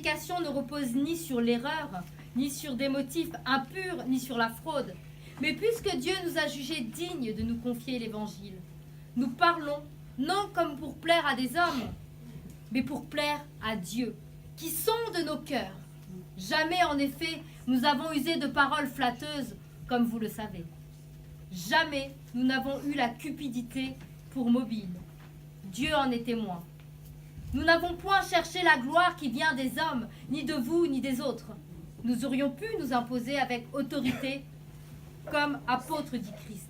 prédication ne repose ni sur l'erreur, ni sur des motifs impurs, ni sur la fraude. Mais puisque Dieu nous a jugés dignes de nous confier l'Évangile, nous parlons non comme pour plaire à des hommes, mais pour plaire à Dieu, qui sonde nos cœurs. Jamais, en effet, nous avons usé de paroles flatteuses, comme vous le savez. Jamais nous n'avons eu la cupidité pour mobile. Dieu en est témoin. Nous n'avons point cherché la gloire qui vient des hommes, ni de vous, ni des autres. Nous aurions pu nous imposer avec autorité comme apôtres du Christ.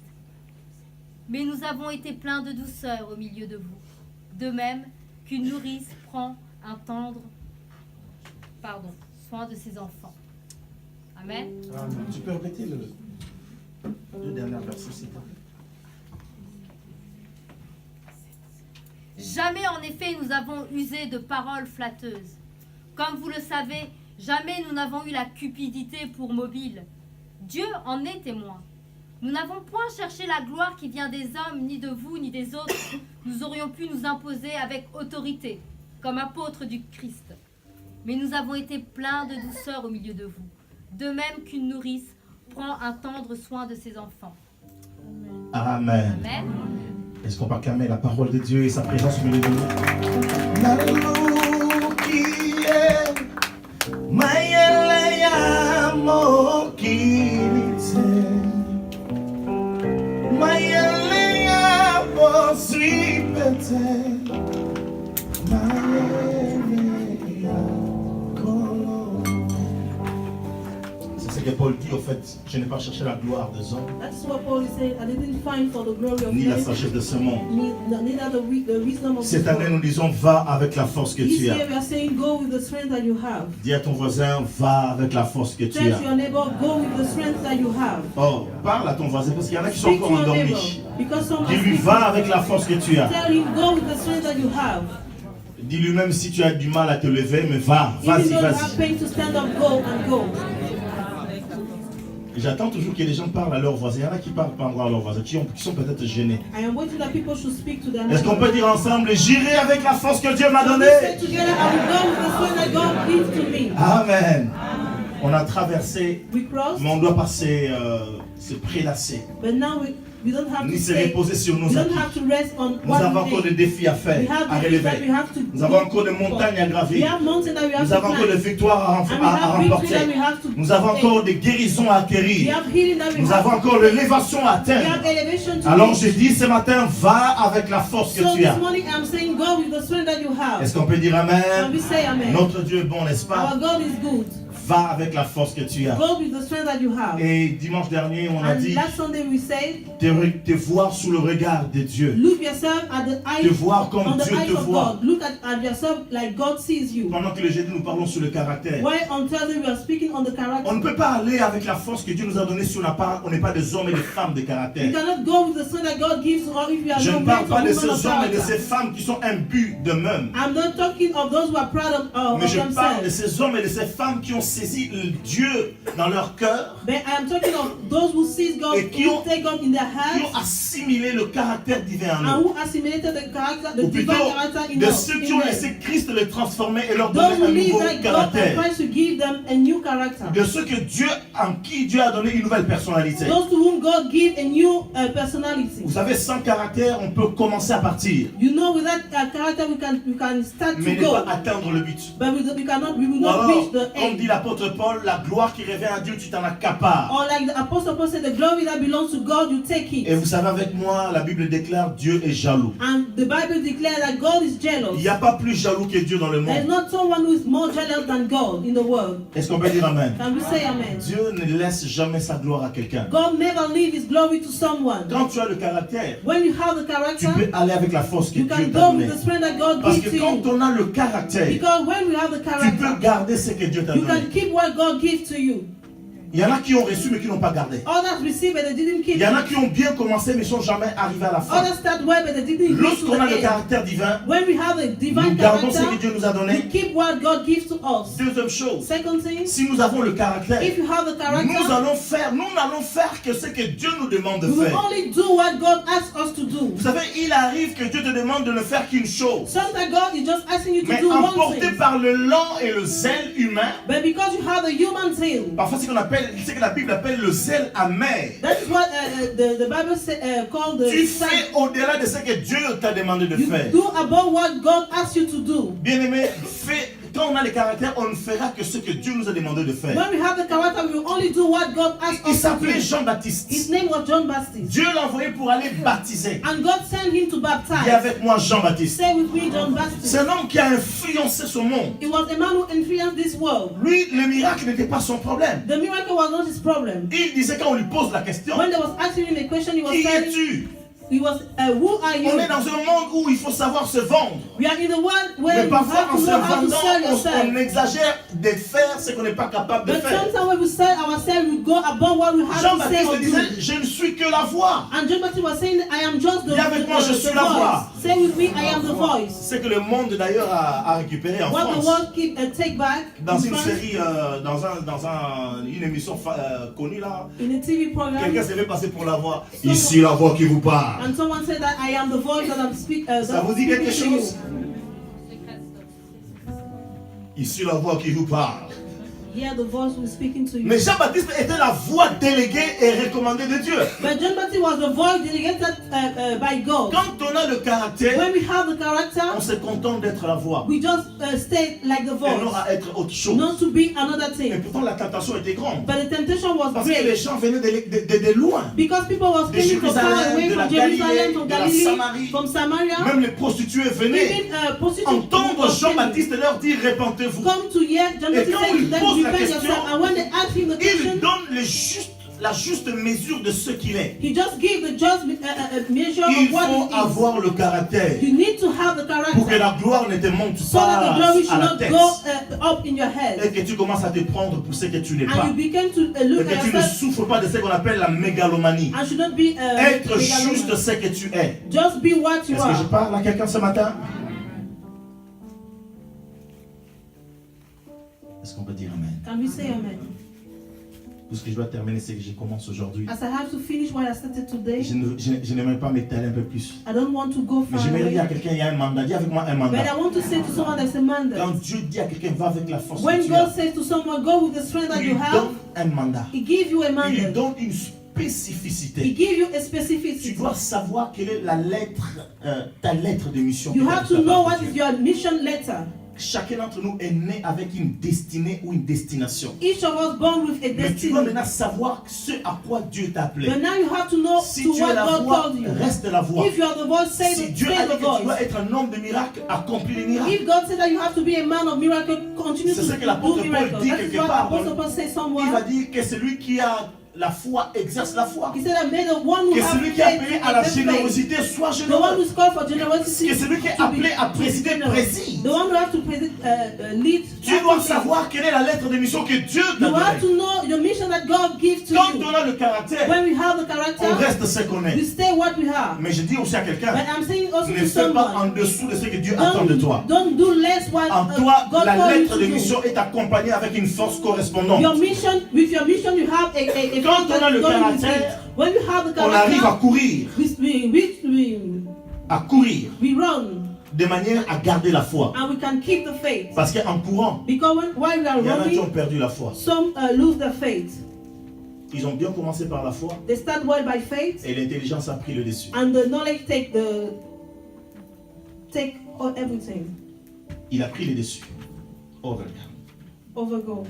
Mais nous avons été pleins de douceur au milieu de vous, de même qu'une nourrice prend un tendre soin de ses enfants. Amen. Amen. Tu peux répéter le dernier verset, s'il te plaît. Jamais en effet nous avons usé de paroles flatteuses. Comme vous le savez, jamais nous n'avons eu la cupidité pour mobile. Dieu en est témoin. Nous n'avons point cherché la gloire qui vient des hommes, ni de vous, ni des autres. Nous aurions pu nous imposer avec autorité, comme apôtres du Christ. Mais nous avons été pleins de douceur au milieu de vous, de même qu'une nourrice prend un tendre soin de ses enfants. Amen. Amen. Est-ce qu'on peut acclamer la parole de Dieu et sa présence au milieu de nous? C'est ce que Paul dit au fait, je n'ai pas cherché la gloire des hommes, That's what Paul is saying. I didn't find for the glory of ni la men, sagesse de ce monde. neither the wisdom of Cette this année, world. nous disons, va avec la force que This tu year as. we are saying go with the strength that you have. Dis à ton voisin, va avec la force que tu Tell as. your neighbor, go with the strength that you have. Oh, parle à ton voisin parce qu'il y en a qui sont Speak to encore your neighbor, endormis. because some are Dis-lui, sleeping. va avec la force que tu as. Tell him, go with the strength that you have. Dis-lui même si tu as du mal à te lever, mais va, Even vas-y, though you have vas-y. pain to stand up, go and go. J'attends toujours que les gens parlent à leurs voisins. Il y en a qui parlent pas encore à leurs voisins, qui sont peut-être gênés. I am waiting that people should speak to them. Est-ce qu'on peut dire ensemble, j'irai avec la force que Dieu m'a We donnée? say together, I will go with the strength that God gives to me. Amen. On a traversé, We cross, mais on doit passer, se prélasser, but now we don't have ni to se stay. reposer sur We nos don't acquis. have to rest on Nous what avons we encore des did. défis à faire, We have à the things that we relever. have to Nous avons encore des montagnes à We gravir. have mountains that we have Nous to avons encore des climb. victoires à And we have victory remporter. that we have to Nous avons take. encore des guérisons à We acquérir. have healing that we Nous have avons to encore l'élévation à We have atteindre. elevation to Alors reach. je dis ce matin, va avec la force que So tu this as. morning I'm saying go with the strength that you have. Est-ce qu'on peut dire And Amen? we say amen. Notre Dieu est bon, n'est-ce pas? Our God is good. Va avec la force que tu as. Go with the strength that you have. Et dimanche dernier, on a And dit last Sunday we said, te voir sous le regard de Dieu. look yourself at the Te eyes, voir comme on the Dieu eyes te of voit. God. Look at yourself like God sees you. Pendant que le jeudi, nous parlons sur le caractère. Why on Thursday we are speaking on the On character. ne peut pas aller avec la force que Dieu nous a donnée si on n'est pas des hommes et des femmes de You caractère. cannot go with the strength that God gives to us if you are Je not ne parle men pas or de women of ces hommes et de character. ces femmes qui sont imbus d'eux-mêmes. I'm not talking of those who are proud of Mais je parle de themselves. ces hommes et de ces femmes qui ont saisi Dieu dans leur cœur, But I am talking of those who sees God, Et qui who ont- take God in their qui ont hearts, assimilé le caractère divin en and eux. who assimilated the character, the Ou plutôt, divine character in de us. ceux qui in ont them. laissé Christ les transformer et leur Those donner who un live nouveau like God caractère. and tries to give them a new character. De ceux que Dieu, en qui Dieu a donné une nouvelle personnalité. Those to whom God give a new personality. Vous savez, sans caractère, on peut commencer à partir, You know, with that character, we can start mais to ne go, pas atteindre le but. but we will Ou not alors, reach the comme dit end. l'apôtre Paul, la gloire qui revient à Dieu, tu t'en accapares. Or like the apostle Paul said, the glory that belongs to God, you take Et it. vous savez, avec moi, la Bible déclare Dieu est jaloux. And the Bible declares that God is Il jealous. n'y a pas plus jaloux que Dieu dans le There is monde. not someone who is more jealous than God in the world. Est-ce qu'on peut dire Amen? Can we say amen? Dieu ne laisse jamais sa gloire à quelqu'un. God never leave his glory to someone. Quand tu as le caractère, When you have the tu character, peux aller avec la force que you Dieu can t'a go donnée. with the strength that God Parce gives que to quand you. on a le caractère, Because when we have the tu peux character, garder ce que Dieu t'a you can donné. keep what God gives to you. Il y en a qui ont reçu mais qui n'ont pas gardé. Others received but they didn't keep Il y en a it. qui ont bien commencé mais ne sont jamais arrivés à la fin. Others start well but they didn't reach to Lorsqu'on a le the end. caractère divin, When we have a nous divine gardons ce que character, Dieu nous a we donné. keep what God gives to us. Deuxième chose, Second thing, si nous avons le caractère, if you have the character, nous n'allons faire que ce que Dieu nous demande de we will faire. only do what God asks us to do. Vous savez, il arrive que Dieu te demande de ne faire qu'une chose. Sometimes God is just asking you to Mais do one emporté thing. par le lent et le zèle humain, But because you have a human zeal, parfois c'est ce que la Bible appelle le zèle amer. that is what the Bible called the Tu fais au-delà de ce que Dieu t'a demandé de You faire. do about what God asks you to do. Bien-aimé, quand on a le caractère, on ne fera que ce que Dieu nous a demandé de faire. When we have the character, we will only do what God asks Il us to s'appelait do. Jean-Baptiste. His name was John Baptist. Dieu l'a envoyé pour aller baptiser. And God sent him to Dis baptize. avec moi Jean-Baptiste. Say with me, John Baptist. C'est un homme qui a influencé ce monde. He was a man who influenced this world. Lui, le miracle n'était pas son problème. The miracle was not his problem. Il disait quand on lui pose la question, When they was asking him a question, he was qui saying, es-tu? who are you? On est dans un monde où il faut savoir se vendre. We are in the world where Mais you parfois, have en to se know how to vendant, sell on yourself. exagère de faire ce qu'on n'est pas capable de But faire. sometimes when we sell ourselves, we go above what we have to say Jean-Baptiste or disait, do. je ne suis que la voix. And John Baptist was saying, I am just the, Dis avec moi, je suis la voix. voice. Say with me, I am the voice. C'est que le monde d'ailleurs a récupéré en What the France. world take back Dans in une France, série, une émission connue là, in a TV program, quelqu'un s'est fait passer pour la voix. Ici la voix qui vous parle. and someone said that I am the voice that I'm Ça vous dit quelque speaking to you. chose? Ici la voix qui vous parle. Hear the voice who is speaking to you. Mais Jean-Baptiste était la voix déléguée et recommandée de Dieu. But John Baptist was the voice delegated by God. Quand on a le caractère, When we have the on character, se contente d'être la voix we just stay like the et non voice, à être autre chose. not to be another Et thing. pourtant la tentation était grande. But the temptation was Parce que les great gens venaient de loin. because people were De coming from far Jérusalem, away de la from Jerusalem, Galilée, from de la Galilee, Samarie. from Samaria. Même les prostituées venaient Even prostitutes entendre were coming. Jean-Baptiste leur dire repentez-vous. Come to hear John Et Baptist quand say on to lui them, pose la repent question, yourself. And when they ask him the Il question, donne la juste mesure de ce qu'il est. he just gave the just measure Il of what faut he is. avoir le caractère You need to have the pour que character la gloire ne te monte so that pas the glory à should la not tête. go up in your head. Et que tu commences à te prendre pour ce que tu n'es And pas. you begin to Et look que at tu ne yourself souffres pas de ce qu'on appelle la mégalomanie. and should not be Être megalomaniac. juste ce que tu es. Just be what you Est-ce que je are. parle à quelqu'un ce matin? Est-ce qu'on peut dire Amen? Can we say amen? Tout ce que je dois terminer, c'est que je commence aujourd'hui. As I have to finish what I started today, Je n'aimerais pas m'étaler un peu plus. I don't want to go Mais far j'aimerais dire à away. quelqu'un, il y a un mandat. Dis avec moi un But mandat. I want to say to someone that's a mandate. Quand Dieu dit à quelqu'un, va avec la force que When tu as, God says to someone, go with the strength that il you lui have, donne un mandat. He gives you a Il lui mandate. donne une He spécificité. gives you a Tu specificity. dois savoir quelle est ta lettre de mission. You que have tu to as know par what Dieu. is your mission letter. Chacun d'entre nous est né avec une destinée ou une destination. Each of us born with a Mais tu dois destiny. maintenant savoir ce à quoi Dieu t'a appelé. But now you have to know Si to tu es what la God voix, called you. reste la voix. If you are the voice, Si stay Dieu a dit the que tu dois voice. être un homme de miracle, accomplis les miracles. If God said that you have to be a man of miracle, continue C'est to ce que l'apôtre do Paul miracles. dit That quelque is what part. Apostle Paul says Il va somewhere. dire que celui qui a la foi exerce la foi. He said that may the one who Que has celui qui est appelé faith à la exerce faith. générosité soit The one généreux. who is called for generosity. Que celui qui est to be- appelé à présider generous. préside. The one who has to lead. Tu dois savoir quelle est la lettre de mission que Dieu t'a You have donnée. to know the mission that God gives to Quand you. on a le caractère, When we have the on character, reste ce qu'on we est. stay what we have. Mais je dis aussi à quelqu'un, But I'm saying also ne to fais pas en someone, dessous de ce que Dieu attend de toi. don't do less what En toi, God la called you lettre to de do. mission est accompagnée avec une force correspondante. With your mission, you have a Quand force on a le that's going with caractère, it. When you have the On arrive à character, courir, we run de manière à garder la foi. and we can keep the faith. Parce qu'en courant, Because while we are il y en a qui ont running, perdu la foi. some lose their faith. Ils ont bien commencé par la foi They start well by faith, et l'intelligence a pris le dessus. and the knowledge take everything. Il a pris le dessus. Overcome. Overgo.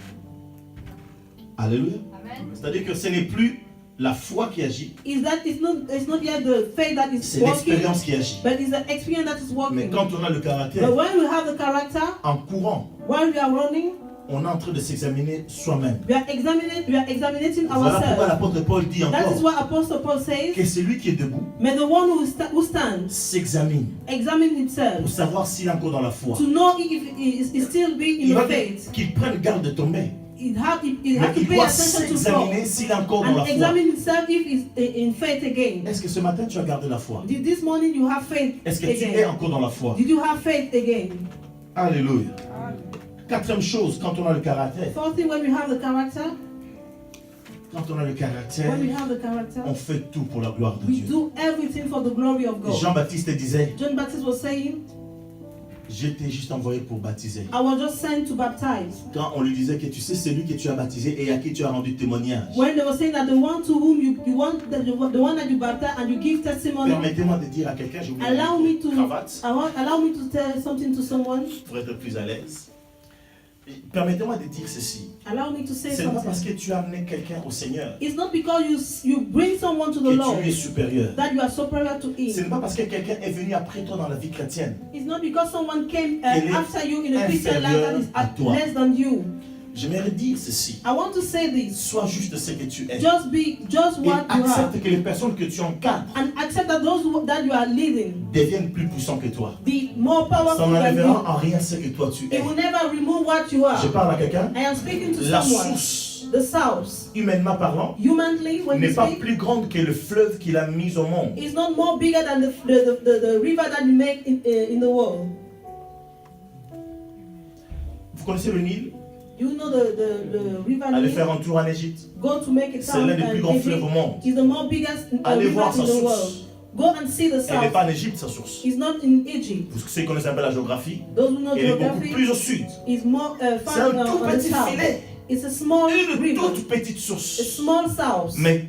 Alléluia. Amen. C'est-à-dire que ce n'est plus la foi qui agit, Is that it's not yet the faith that is c'est working, l'expérience qui agit. but it's the experience that is Mais working. quand on a le caractère, But when we have the character, en courant, while we are running, on est en train de s'examiner soi-même. we are examining Voilà pourquoi ourselves. l'apôtre Paul dit That is encore what Apostle Paul says. que celui qui est debout May the one who stands s'examine examine pour himself savoir s'il est encore dans la foi. to know if he still be in Il va the dire faith. qu'il prenne garde de tomber. it have Mais to il pay doit attention to God s'examiner s'il est encore dans la and foi. examine himself if he's in faith again. Est-ce que ce matin tu as gardé la foi? This morning you have faith Est-ce que tu es again. encore dans la foi? Did you have faith again? Alléluia. Quatrième chose, quand on a le caractère. Fourth thing, when we have the character, Quand on a le caractère, when we have the character, on fait tout pour la gloire de we Dieu. do everything for the glory of God. Jean-Baptiste disait, John Baptist was saying, j'étais juste envoyé pour baptiser. I was just sent to baptize. Quand on lui disait que tu sais celui que tu as baptisé et à qui tu as rendu témoignage. When they were saying that the one to whom you want, the one that you baptize and you give testimony, Permettez-moi de dire à quelqu'un, je vous allow me to, cravate allow me to tell something to someone. pour être plus à l'aise. Permettez-moi de dire ceci. Allow me to say C'est pas parce something. que tu as amené quelqu'un au Seigneur It's not because you bring someone to the que Lord tu es supérieur. that you are superior to Ce n'est him. pas parce que quelqu'un est venu après toi dans la vie chrétienne. It's not because someone came Qu'il est after you in a Christian life that is inférieur à toi. less than you. J'aimerais dire ceci. I want to say this. Sois juste ce que tu es. Just be just Et what you are, accepte que les personnes que tu encadres and accept that those that you are leading deviennent plus puissants que toi. be more Ça powerful than n'enlèvera you. en rien ce que toi tu It es. will never remove what you are. Je parle à quelqu'un. I am speaking to La someone. source, The source, humainement parlant, humanly, when you n'est pas speak, plus grande que le fleuve qu'il a mis au monde. is not more bigger than the river that you make in the world. Vous connaissez le Nil? You know the river Allez Nile. faire un tour en Égypte. Go to make it C'est sound l'un des plus grands fleuves au monde. is the more biggest Allez river voir in sa the world. source. Go and see the Elle n'est south. pas en Égypte, sa source. It's not in Egypt. Vous ceux qui connaissent un peu la géographie, Those who know elle est beaucoup geography plus au sud. is more C'est far un tout on the petit south. filet. It's a small Une river, toute petite a source. small south. Mais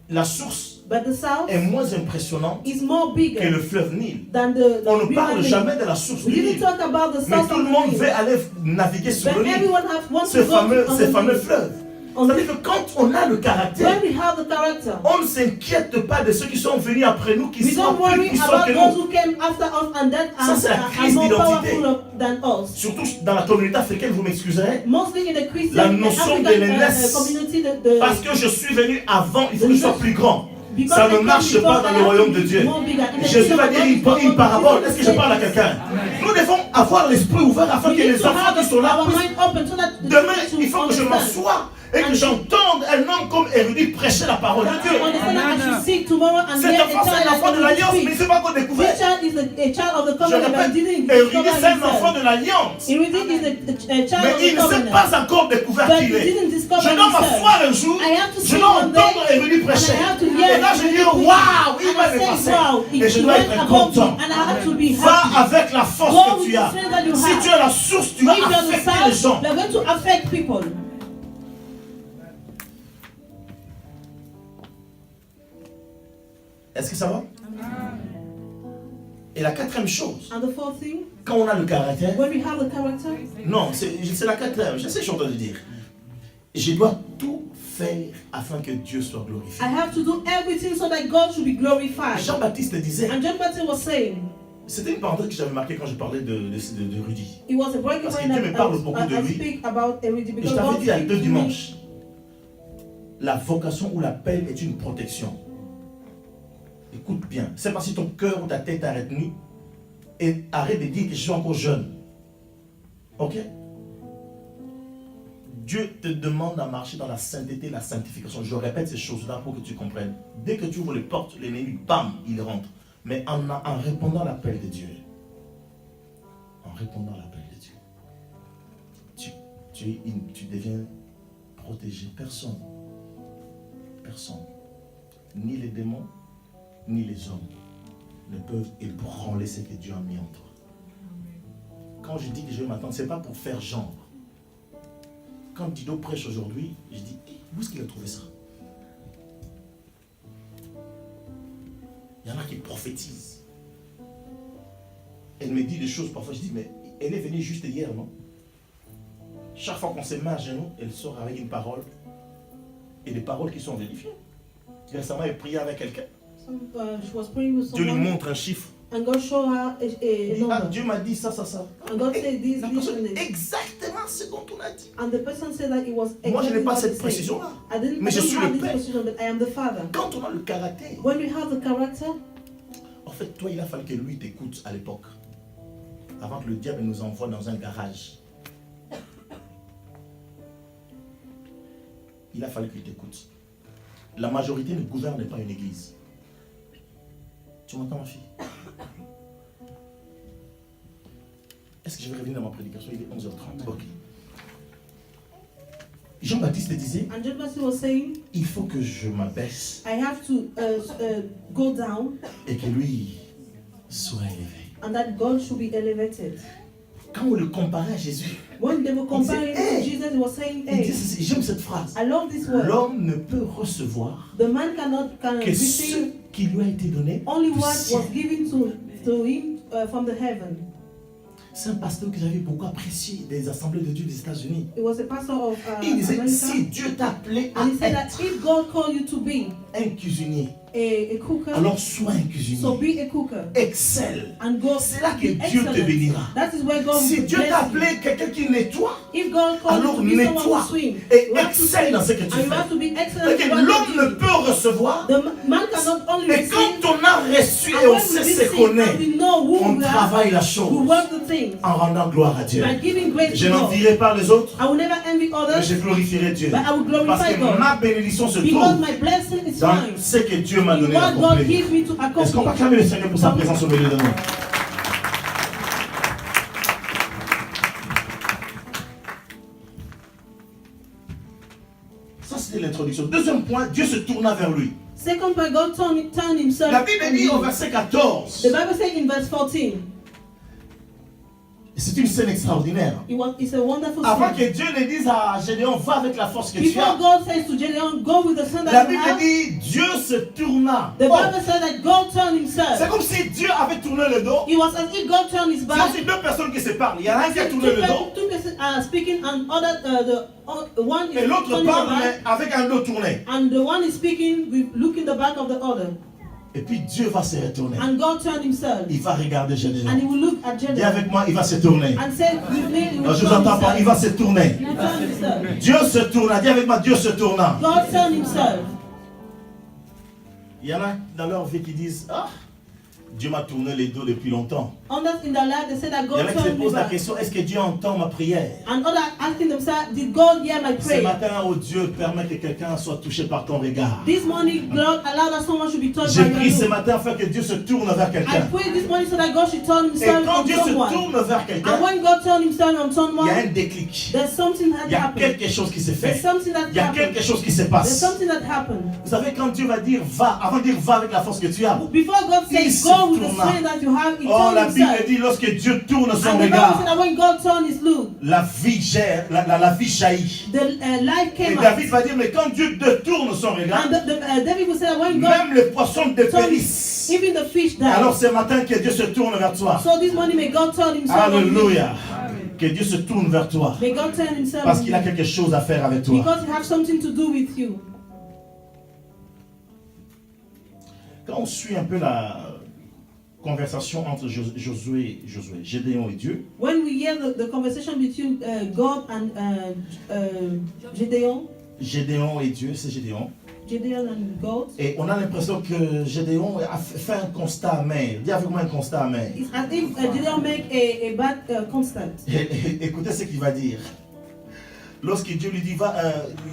la source But the south est moins impressionnante is more que bigger le fleuve Nil. than the On ne river parle Nile. jamais de la source We du didn't Nil. talk about the Mais south tout of le the monde Nile. veut aller naviguer sur But le Nil. everyone wants Ce to go fameux, on ces the fameux Nile. fleuves. On C'est-à-dire que quand on a le caractère, When we have the character, on ne s'inquiète pas de ceux qui sont venus après nous, qui we sont don't plus worry puissants about que those nous. who came after us and that Ça, c'est la are crise more d'identité. powerful than us. Surtout dans la communauté africaine, vous m'excuserez. Mostly in the Christian La notion de African l'aînesse. community, Parce que je suis venu avant, il faut que je sois plus grand. because Ça I ne came marche before, pas dans I le have royaume to de be Dieu. more bigger. In the Jésus kingdom va of dire God, une parabole. Est-ce que je Jesus parle à said, quelqu'un? Nous devons avoir l'esprit ouvert afin we que need les to enfants have qui sont là our puissent. mind open so that the Demain, children il faut que je understand. m'assoie et que j'entende un homme comme érudit prêcher la parole de Dieu. Understand that I should see tomorrow and Cet hear enfant, c'est un a enfant child de l'alliance, mais il speak. ne s'est pas encore découvert. This child is a child of the Je covenant, but répète, he didn't érudit, discover c'est un enfant himself. de l'alliance. Érudit is a child Mais of il the ne s'est covenant. pas encore découvert But qui he il est. didn't discover Je dois himself. m'asseoir un jour, I have to je see dois one day, entendre érudit prêcher. and I have to hear Et là, je dis, Érudit waouh, il and va I say, dépasser. wow, Et je he dois went être above me, content. and I have to be Va happy. avec la force Go que with tu the as. strength that you Si have. tu as la source, tu vas If you are the affecter les gens. sound, we are going to affect people. Est-ce que ça va? Et la quatrième chose, And the fourth thing, quand on a le caractère, when we have the character, non, c'est la quatrième, je sais ce que je suis en train de dire. Je dois tout faire afin que Dieu soit glorifié. I have to do everything so that God should be glorified. Jean-Baptiste disait, And John Baptist was saying, c'était une parenthèse que j'avais marquée quand je parlais de Rudy. it was a breaking Parce que point Dieu me that parle beaucoup de I lui. speak about Érudit Et je because t'avais God dit à speaks deux to me. dimanches, la vocation ou l'appel est une protection. Écoute bien, c'est pas si ton cœur ou ta tête est retenue et arrête de dire que je suis encore jeune. Ok? Dieu te demande à marcher dans la sainteté et la sanctification. Je répète ces choses-là pour que tu comprennes. Dès que tu ouvres les portes, l'ennemi, bam, il rentre. Mais en répondant à l'appel de Dieu, en répondant à l'appel de Dieu, tu deviens protégé. Personne, ni les démons, ni les hommes ne peuvent ébranler ce que Dieu a mis en toi. Quand je dis que je vais m'attendre, ce n'est pas pour faire genre. Quand Dido prêche aujourd'hui, je dis, où est-ce qu'il a trouvé ça? Il y en a qui prophétisent. Elle me dit des choses parfois, je dis, mais elle est venue juste hier, non? Chaque fois qu'on se met à genoux, elle sort avec une parole. Et des paroles qui sont vérifiées. Récemment, elle priait avec quelqu'un. She was praying with Dieu lui someone, montre un chiffre. and God showed her a Il dit, ah, number. Dieu m'a dit ça. And God Et said this, la this, personne, and this. exactement ce dont on a dit. And the person said that it was Moi, je n'ai exactly pas what cette he said. précision-là. I don't Mais je suis have le this Père. precision, but I am the Father. Quand on a le caractère, When we have the character, en fait, toi, il a fallu que lui t'écoute à l'époque. Avant que le diable nous envoie dans un garage. il a fallu qu'il t'écoute. La majorité ne gouverne pas une église. Tu m'entends, ma fille? Est-ce que je vais revenir dans ma prédication? Il est 11h30. Ok. Jean-Baptiste disait, And John Baptist was saying, il faut que je m'abaisse I have to go down et que lui soit élevé. and that God should be elevated. Quand on le comparait à Jésus, When they were comparing Hey. to Jesus, he was saying, il dit hey, ceci, j'aime cette phrase. I love this word. L'homme ne peut recevoir The man can que ce receive qui lui a été donné only du what ciel. was given to him from the heaven. C'est un pasteur que j'avais beaucoup apprécié des assemblées de Dieu des États-Unis. It was a pastor of Il disait, America. si Dieu t'a appelé à And he said that être if God called you to be un cuisinier, a cooker, alors sois un cuisinier. so be a cooker. Excelle. And go C'est là que be Dieu te excellent. bénira. That is where God Si will Dieu bless t'a you. appelé quelqu'un qui nettoie, If God called you alors to be someone nettoie to swim, et you have to excelle swim. dans ce que tu And you have fais. to be excellent Parce in que what l'homme you ne do. peut recevoir, The man cannot only et receive, quand on a reçu and et on when sait we ce receive qu'on and est, we know who on we are, travaille la we chose work the thing en rendant gloire à Dieu. by giving grace Je to God. n'envierai pas les autres, I will never envy mais others, je glorifierai Dieu. but I will Parce glorify que God. ma bénédiction se Because trouve my blessing is dans mine. ce que Dieu m'a In donné what God d'accomplir. gives me to Est-ce qu'on va accomplish. acclamer le Seigneur pour sa présence au milieu de nous? Ça, c'était l'introduction. Deuxième point, Dieu se tourna vers lui. Second point, God turned himself. La Bible on dit au him. verset 14, The Bible says in verse 14, c'est une scène extraordinaire. it's a wonderful Avant scene. que Dieu ne dise à Gédéon, va avec la force que tu Before as, God says to Gideon, go with the son la that you Bible have, dit, Dieu se tourna. the Oh, Bible said that God turned c'est himself. comme si Dieu avait tourné le dos. It was as if God turned his C'est back. aussi deux personnes qui se parlent. Il y en a un qui a tourné le dos Two persons are speaking, and one et is l'autre turning the parle back, mais avec un dos tourné. and the one is speaking with looking the back of the other. Et puis Dieu va se retourner. And God turned himself, Il va regarder and he Gédéon. will look at Dis Gideon avec moi, il va se tourner. and say, with me, he Non, will je vous turn entends pas, il va himself. se tourner. He will turn himself. Dieu se tourna. Dis avec moi, Dieu se tourna. God turned himself. Il y en a dans leur vie qui disent, ah, Dieu m'a tourné les dos depuis longtemps. Others in their life, they say that Il y God en a qui se turned me posent la back. question, est-ce que Dieu entend ma prière? And others asking themselves, did God hear my Ce prayer? matin, oh Dieu, permet que quelqu'un soit touché par ton regard. This morning, God allowed that someone should be touched J'ai by prié ce your look. matin afin que Dieu se tourne vers I quelqu'un. pray this morning so that God should turn Et himself quand on Dieu se someone. tourne vers And quelqu'un, when God turned himself on il y a someone, un déclic. there's something that Il y a happened. quelque chose qui se There's fait. something that Il y a happened. quelque chose qui se There's passe. something that happened. Vous savez, quand Dieu va dire va, avant de dire va avec la force que tu as. Before God Il says se go with the tourna. strength that you have, he Oh, la turned Bible himself. dit lorsque Dieu tourne son And the Bible regard, said that when God turned his look, la vie gère, la vie jaillit. the life Et came out. David va dire, mais quand Dieu détourne son regard, And David will say that when God même les poissons turned, dépérissent. even the fish died. Alors ce matin que Dieu se tourne vers toi. So this morning may God turn himself on you. Alléluia. Que Dieu se tourne vers toi. May God turn himself Parce on qu'il a you. quelque chose à faire avec toi. Because he has something to do with you. Quand on suit un peu la conversation entre Gédéon et Dieu, When we hear the conversation between God and Gideon Gédéon et Dieu, c'est Gédéon. and God, Et on a l'impression que Gédéon a fait un constat amer. Dis avec moi un constat amer. it's as if Gideon make a bad constant. Écoutez ce qu'il va dire. Lorsque Dieu lui dit,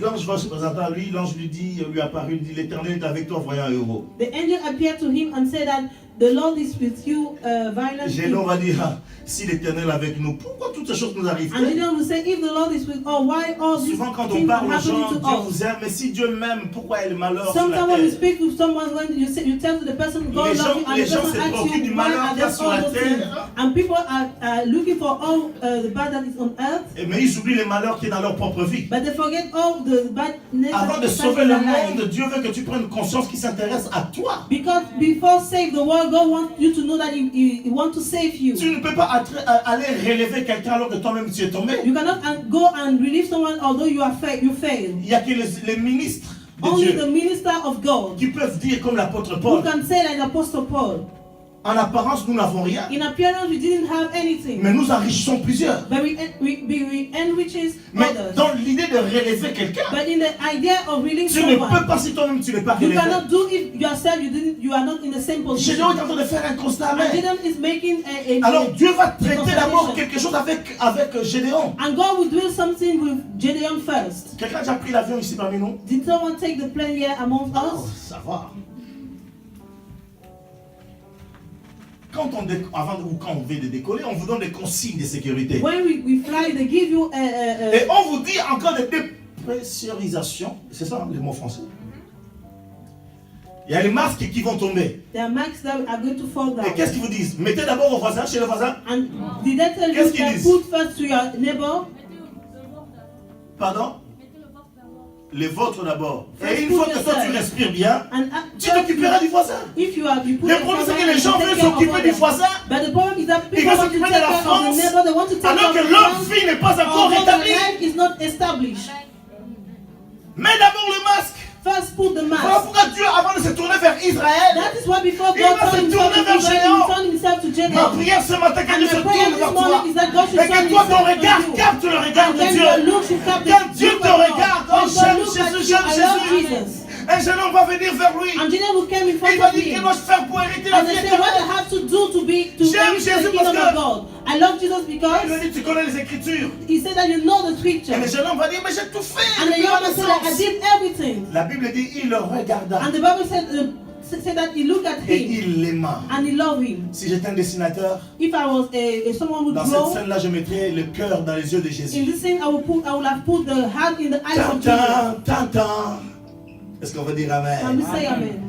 l'ange va se présenter à lui, l'ange lui dit, lui apparut, lui dit, l'Éternel est avec toi, voyant un héros. The angel appeared to him and said that the Lord is with you, violent. Gédéon va dire, ah, si l'Éternel est avec nous, pourquoi toutes ces choses nous arrivent? And Gideon will say, if the Lord is with us, why all these Souvent quand on things are parle aux happening gens, to Dieu us? vous aime, mais si Dieu m'aime, pourquoi est le malheur sur la Sometimes when you terre? speak with someone, when you tell to the person God Les loves gens- you, and les the gens person se asks préoccupent du you, why malheur are qu'il y a there sur la all those terre. things? And people are looking for all the bad that is on earth, Mais ils oublient les malheurs qui est dans leur propre vie. but they forget all the badness Avant that de is sauver in le their life. monde, Dieu veut que tu prennes conscience qu'il s'intéresse à toi. Because before save the world, God wants you to know that He wants to save you. Tu ne peux pas aller relever quelqu'un alors que toi-même tu es tombé. You cannot go and relieve someone although you failed. Il n'y a que les ministres de Only Dieu the minister of God qui peuvent dire comme l'apôtre who Paul, can say like Apostle Paul. En apparence, nous n'avons rien. In appearance, we didn't have anything. Mais nous enrichissons plusieurs. But we enriches Mais others. dans l'idée de relever quelqu'un, But in the idea of reading tu ne peux someone, pas si toi-même tu n'es pas you relevé. cannot do it yourself. You are not in the same position. Gédéon est en train de faire un constat And amer. Gideon is making Alors Dieu va traiter consolation. d'abord quelque chose avec Gédéon. And God will do something with Gideon first. Quelqu'un a déjà pris l'avion ici parmi nous? Did someone take the plane here among Oh, us? ça va. Quand on veut de décoller, on vous donne des consignes de sécurité. When we fly, they give you Et on vous dit encore de dépressurisation. C'est ça le mot français? Il y a les masques qui vont tomber. there are marks that are going to fall Et down. qu'est-ce qu'ils vous disent? Mettez d'abord au voisin, chez le voisin. And did they tell Qu'est-ce you qu'ils that disent? put first to your neighbor? Pardon? Les vôtres d'abord. First Et une put fois que toi tu yourself. respires bien, And tu t'occuperas du voisin. if you put Le problème c'est que les gens veulent s'occuper du voisin But the problem is that Ils people veulent want to s'occuper take de la care of France, the neighbor, they want to take alors care que of the leur France, vie n'est pas encore although their établie. life is not established. Mets d'abord le masque. First put the Voilà mask. pourquoi Dieu, avant de se tourner vers Israël, That is why before Il God va se turned himself tourner to vers Israel, Gédéon. he turned himself to ma Gideon. prière ce matin, que And Dieu se my prayer tourne this vers toi. morning is that God should Et turn que toi, ton himself regard to you. capte le regard And de then Dieu. your look should capture Quand Dieu the te look of regarde, God. oh When j'aime God looks Jésus, at you, j'aime I love Jésus. Jesus. Un jeune homme va venir vers lui. And Gideon who came in Il front va of dire, him. que dois-je faire pour hériter la And vie they say, what I éternelle? have to do to J'aime reach the Jésus kingdom parce of que- God. I love Jesus Il lui because dit, tu connais les Écritures. he said that you know the scripture. Et le jeune homme va dire, mais j'ai tout fait. And the depuis young ma man said that I naissance. did everything. La Bible dit, il le regarda And the Bible said that he looked at et him il l'aima. and he loved him. Si j'étais un dessinateur, If I was someone who dans cette draw, scène-là, je mettrais le cœur dans les yeux de in Jésus. this scene I would have put the hand in the eyes of Jesus. Tintin, Tintin. Est-ce qu'on va dire Can we Amen? say amen?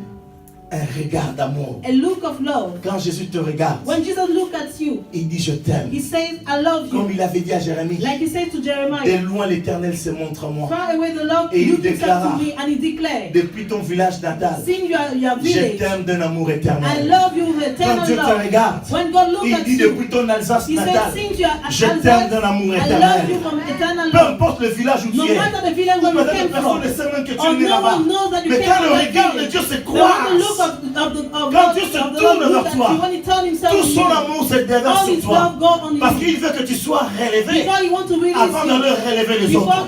Un regard d'amour. A look of love. Quand Jésus te regarde, When Jesus looked at you, il dit je t'aime. he says, I love Comme you. il avait dit à Jérémie, Like he said to de Jeremiah, loin l'Éternel se montre à moi. far away the Lord Et il looked himself déclara, to me and he declared, Depuis ton village natal, seeing your je village, t'aime d'un amour I éternel. love you with Quand eternal Dieu te love. regarde, When God looked il at dit you, depuis ton Alsace he said, natale, seeing your je t'aime Alsace, d'un amour I love éternel. you from eternal Peu love. importe le village où No tu es, matter the village where you peut-être came personne from, ne sait même que tu or es né no là-bas. one knows that you Mais came quand from le that regard de village. Dieu se But when the look croise, of Quand God, Dieu se of the tourne Lord vers looked toi, at you, when he turned himself tout to son you, amour se déverse all sur his toi. love go on Parce you. qu'il veut que tu sois relevé Before you want to release avant de le you, relever les autres.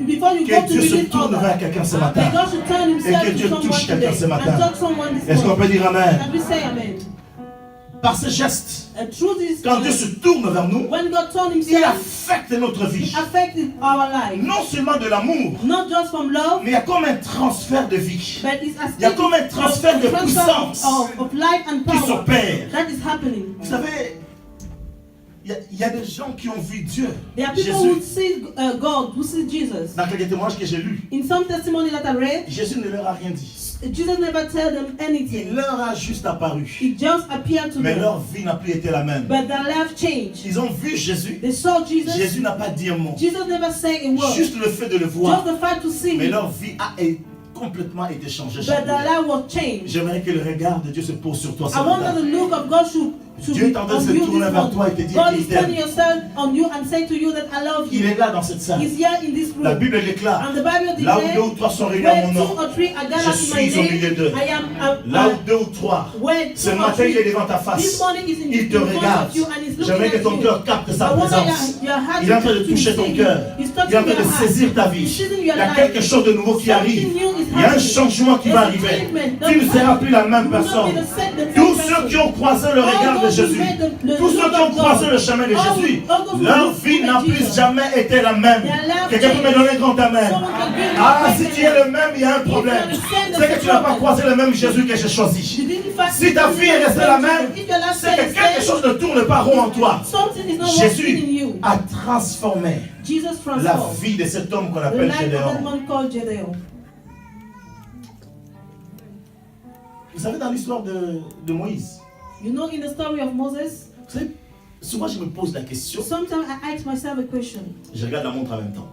before you Que go to Dieu se release tourne vers others, quelqu'un ce may matin. God should turn himself Et que Dieu to touche someone quelqu'un today ce matin. and touch someone this Est-ce qu'on morning. peut dire Amen? Can we say amen? Par ce geste, Truth is, quand Dieu se tourne vers nous, when God turned il himself, affecte notre it vie. affected our life. Non seulement de l'amour, Not just from love, mais il y a comme un transfert de vie but it's a Il y a comme un transfert de puissance of life and qui power s'opère. that is happening. Vous savez, il y a des gens qui ont vu Dieu, There are people who Jésus. see God, who see Jesus. Dans quelques témoignages que j'ai lus, In some testimony that I read, Jésus ne leur a rien dit. Jesus never tell them Il anything. leur a juste apparu. It just appeared to Mais them. leur vie n'a plus été la même. But their life changed. Ils ont vu Jésus. They saw Jesus. Jésus n'a pas dit un mot. Jesus never said a word. Juste le fait de le voir. Just the fact to see Mais him. leur vie a complètement été changée. But their chamboulée. life was changed. J'aimerais que le regard de Dieu se pose sur toi ce I wonder matin. the look of God should Dieu be est en train de on se you tourner this vers toi et te morning. dire God qu'il is turning t'aime. yourself on you and say to you that I love Il you. est là dans cette salle. He's here in this La room. Bible déclare, And the Bible là où declares, deux ou trois sont réunis à where mon two nom, or three are je gathered in my suis au milieu name, d'eux. I am Là où deux ou trois, where ce two or matin il est three. devant ta This face. morning is in Il te front regarde. of you and is looking J'aimerais que at ton you. cœur capte sa I wonder présence. your heart Il est en train de to toucher ton see cœur. you. He's Il est en train touching de your heart. saisir ta vie. He's seizing Il your y a life. quelque chose de nouveau qui arrive. Something new is Il y a un happening. changement qui va There's a arriver. treatment. Tu ne seras plus la même You will not personne. be the same Tous person. ceux qui ont croisé le regard de Jésus, tous ceux qui ont croisé le chemin de Jésus, leur vie n'a plus jamais été la même. Quelqu'un peut me donner un grand amen. Ah, si tu es le même, il y a un problème. C'est que tu n'as pas croisé le même Jésus que j'ai choisi. Si ta vie est restée la même, c'est que quelque chose ne tourne pas rond en toi. Jésus a transformé Jesus la transformed vie de cet homme qu'on the appelle life of that Gédéon. man called Gideon. Vous savez, dans l'histoire de Moïse, You know, in the story of Moses, vous savez, souvent je me pose la question, sometimes I ask myself a question, je regarde la montre en même temps,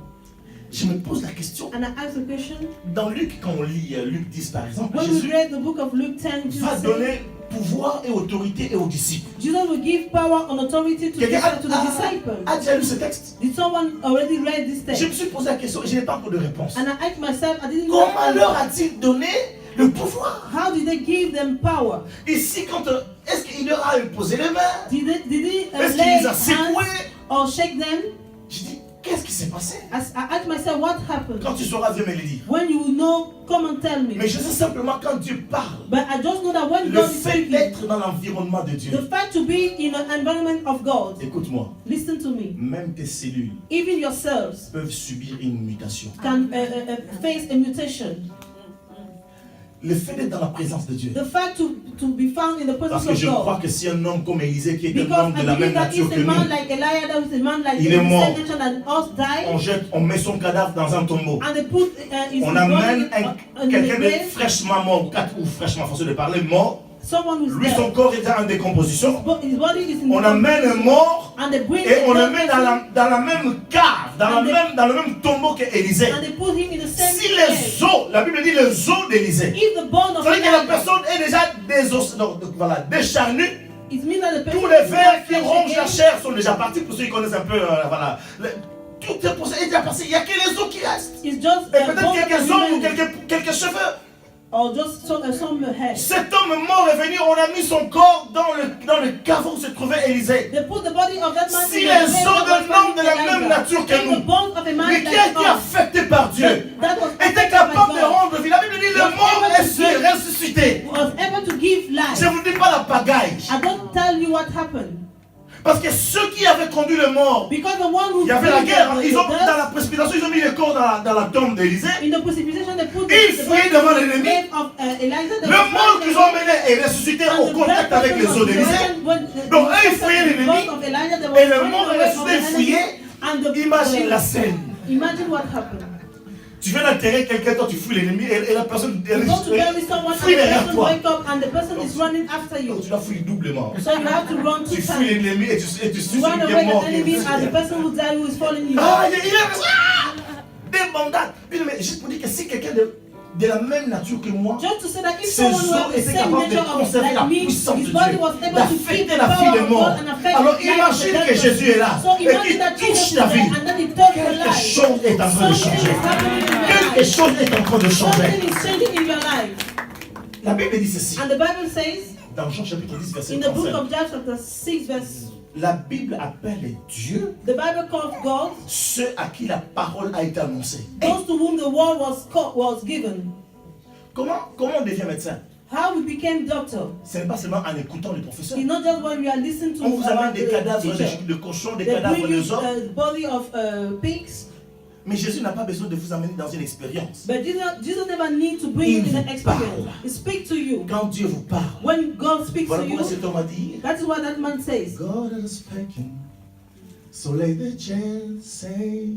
je me pose la question, and I ask the question. dans Luc, quand on lit Luc 10 par exemple, When we Jésus read the book of Luke 10, Jesus va said, donner pouvoir et autorité aux disciples. Jesus will give power and authority to Quelqu'un the disciples. a déjà lu ce texte? Did someone already read this Je text? me suis posé la question et je n'ai pas encore de réponse. And I asked myself, I didn't Comment leur a-t-il donné le pouvoir. How did they give them power? Ici, est-ce qu'il leur a imposé les mains? Did he Est-ce qu'il lay les a hands secoués? or shake them? Je dis, qu'est-ce qui s'est passé? I asked myself, what happened? Quand tu sauras, viens me le dire. When you know, come and tell me. Mais je sais simplement quand Dieu parle, But I just know that when le God is fait speaking, d'être dans l'environnement de the Dieu. fact to be in an environment of God, Écoute-moi, listen to me, même tes cellules even yourselves peuvent subir une mutation. can face a mutation. Le fait d'être dans la présence de Dieu. The fact to be found in the Parce presence que of je crois God. que si un homme comme Élisée, qui est un Because homme de la I même believe that nature if que a man nous, like Eliada, is a man like Il the est mort. same nation and us died, on met son cadavre dans un tombeau. and they put his On body amène in the quelqu'un de grave, fraîchement mort, ou fraîchement forcé de parler, mort. someone who's Lui, son dead. corps est en décomposition. His body is in On the amène un mort and they bring et on the le met dans la même cave, dans le même tombeau qu'Élisée. and they put him in the same Si grave. les os, la Bible dit les os d'Élisée, If the bone of ça veut dire que la Elijah, personne est déjà décharnue. it means that the person Tous les is vers not qui flesh rongent la again. chair sont déjà partis, pour ceux qui connaissent un peu, voilà. Tout est déjà passé, il n'y a que les os qui restent. It's just Et a peut-être bone quelques of ongles ou humanity, quelques cheveux. or just some hair. Cet homme mort est venu, on a mis son corps dans le caveau où se trouvait Élisée. They put the body of that man Si in les the os grave d'un that was homme de la found in même Elijah. nature que And the nous, bones of a man mais qui like a été us, affecté par Dieu, that was était affected capable by de God, rendre vie. La Bible dit le mort est ressuscité. was able to give life. Je ne vous dis pas la pagaille. I don't tell you what happened. Parce que ceux qui avaient conduit le mort, Because the one who il y avait la killed guerre. the Ils ont, dead, dans la précipitation, ils ont mis le corps dans la tombe d'Élisée. in the precipitation they put Ils the fouillaient body devant in the l'ennemi. grave of Elijah. They Le were mort found qu'ils in ont the mené est ressuscité and au the contact dead avec les person os was d'Élisée. present when the- Donc, the eux, ils person fouillaient in the l'ennemi. bones of Elijah, they were Et le running mort away est from ressuscité the fouillé. enemy. And the- Imagine la scène. Imagine what happened. Tu viens d'enterrer quelqu'un, toi tu fouilles l'ennemi et la personne You go to bury someone and fouille the derrière person toi. wake up and the person is running after you. Donc tu dois fouiller doublement. So you have to run two Tu fouilles times. l'ennemi et tu suis You run celui qui away est mort. the enemy and the person who died who is following you. Ah, il est des bandades. Mais juste pour dire que si quelqu'un de la même nature que moi, Just to say that if ses someone who os has the étaient same capables de nature of conserver la like me, puissance de his body Dieu, was able to keep d'affecter the la vie power des of morts. God and affect Alors the life of the imagine dead que Jésus est là So et imagine qu'il that touche Jesus ta is there vie. and then he touched your Quelque life. chose est en train de Something changer. is happening in your Quelque life. chose est en train de changer. Something is changing in your life. La Bible dit ceci. And the Bible says Dans Jean chapitre 10, verset in the book 35. of John chapter 6 verse, La Bible appelle Dieu the Bible calls God ceux à qui la parole a été annoncée. those to whom the word was given. Comment on devient médecin? How we became doctor. Ce n'est pas seulement en écoutant le professeur. It's not just when we are listening to On vous amène about des the cadavres teacher. de cochons, des They cadavres bring you de hommes. the body of pigs. Mais Jésus n'a pas besoin de vous amener dans une expérience. But Jesus never needs to bring you in an Il experience. parle. He speaks to you. Quand Dieu vous parle, When God speaks voilà to pourquoi you, cet homme a dit that is what that man says. God is speaking, so let the church say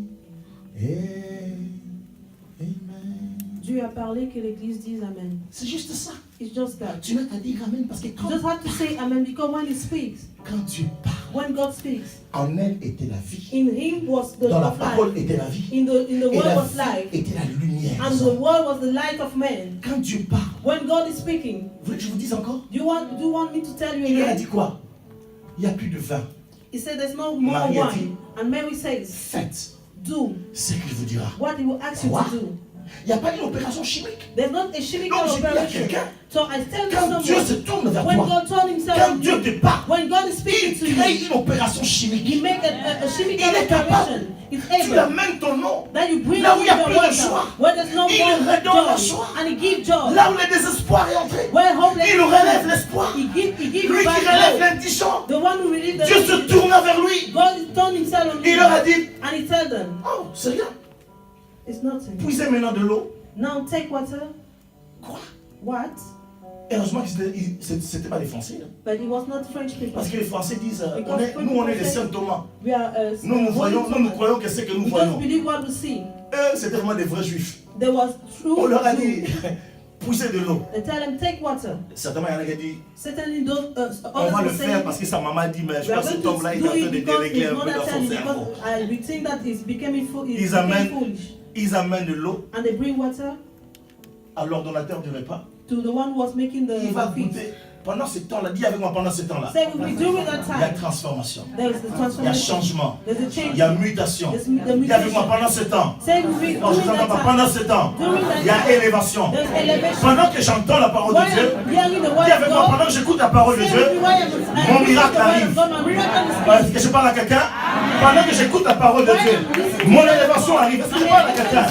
Amen. Dieu a parlé que l'église dise Amen. C'est juste ça. It's just that. Tu n'as qu'à dire Amen parce que You just have to say Amen because when he speaks, quand Dieu parle, when God speaks, en elle était la vie. in him was the Dans la of parole life. était la vie. In the Et word la was vie life. était la lumière. And the word was the light of man. Quand Dieu parle, When God is speaking, vous voulez que je vous dise encore? do you want me to tell you Il leur a again? dit quoi? Il n'y a plus de vin. He said there's no more Marie a dit, wine. And Mary says, faites do ce qu'il vous dira. what he will ask you Quoi? to do. Il n'y a pas une opération chimique. There's not a chemical Donc, j'ai dit à operation. quelqu'un, So I tell you quand Dieu se someone, tourne vers when toi, God told himself quand to Dieu you, te parle, when God is speaking to il crée you, une opération chimique. he make a chemical Il est capable. operation. It's Tu able. amènes ton nom. That you bring Là où in il y a your plus de water, joie, where there's no il more redonne la joy, joie. and he gives joy. Là où le désespoir est entré, Where hopelessness il relève l'espoir. he gives Lui you qui back relève hope. l'indigent, The one who relieves Dieu se the tourna vers lui. God turned himself on Il you, leur a dit, and he told them, oh, c'est rien. it's nothing. Puisez maintenant de l'eau. Now take water. Quoi? What? Heureusement que c'était pas des Français. Hein. But it was not French people. Parce que les Français disent, Because nous on est des saints Thomas. We are Nous Thomas. croyons que c'est que nous We voyons. just believe what we see. Eux, c'était vraiment des vrais juifs. There was true. On leur a dit, poussez de l'eau. They tell them take water. Certainement, il y en a qui ont dit, Certainly those on va le others will faire say parce que sa maman a dit, mais je we are pense que going cet homme-là, to il est do en train it de because dérégler his un peu mother dans tell son him cerveau. because we think that he's becoming Ils becoming foolish. Ils amènent de l'eau And they bring water à l'ordonnateur du repas. to the one who was making Il va the feast. goûter. Pendant ce temps-là, dis avec moi, pendant ce temps-là, Say with me during that il y a time. transformation, There is the il y a transformation. changement, There's a il change. y a mutation. There's the Dis avec moi, mutation. pendant ce temps. Say with me Non, je during n'entends that pas. time. Pendant ce temps, il y a élévation. There's elevation. Pendant que j'entends la parole de While Dieu, I'm hearing the word dis avec of moi, God, pendant que j'écoute la parole de say Dieu, with me while I'm mon miracle the word arrive. of God, my miracle is est-ce coming. que je parle à quelqu'un? Pendant que j'écoute la parole de Dieu, mon élévation arrive. Est-ce que je parle à quelqu'un?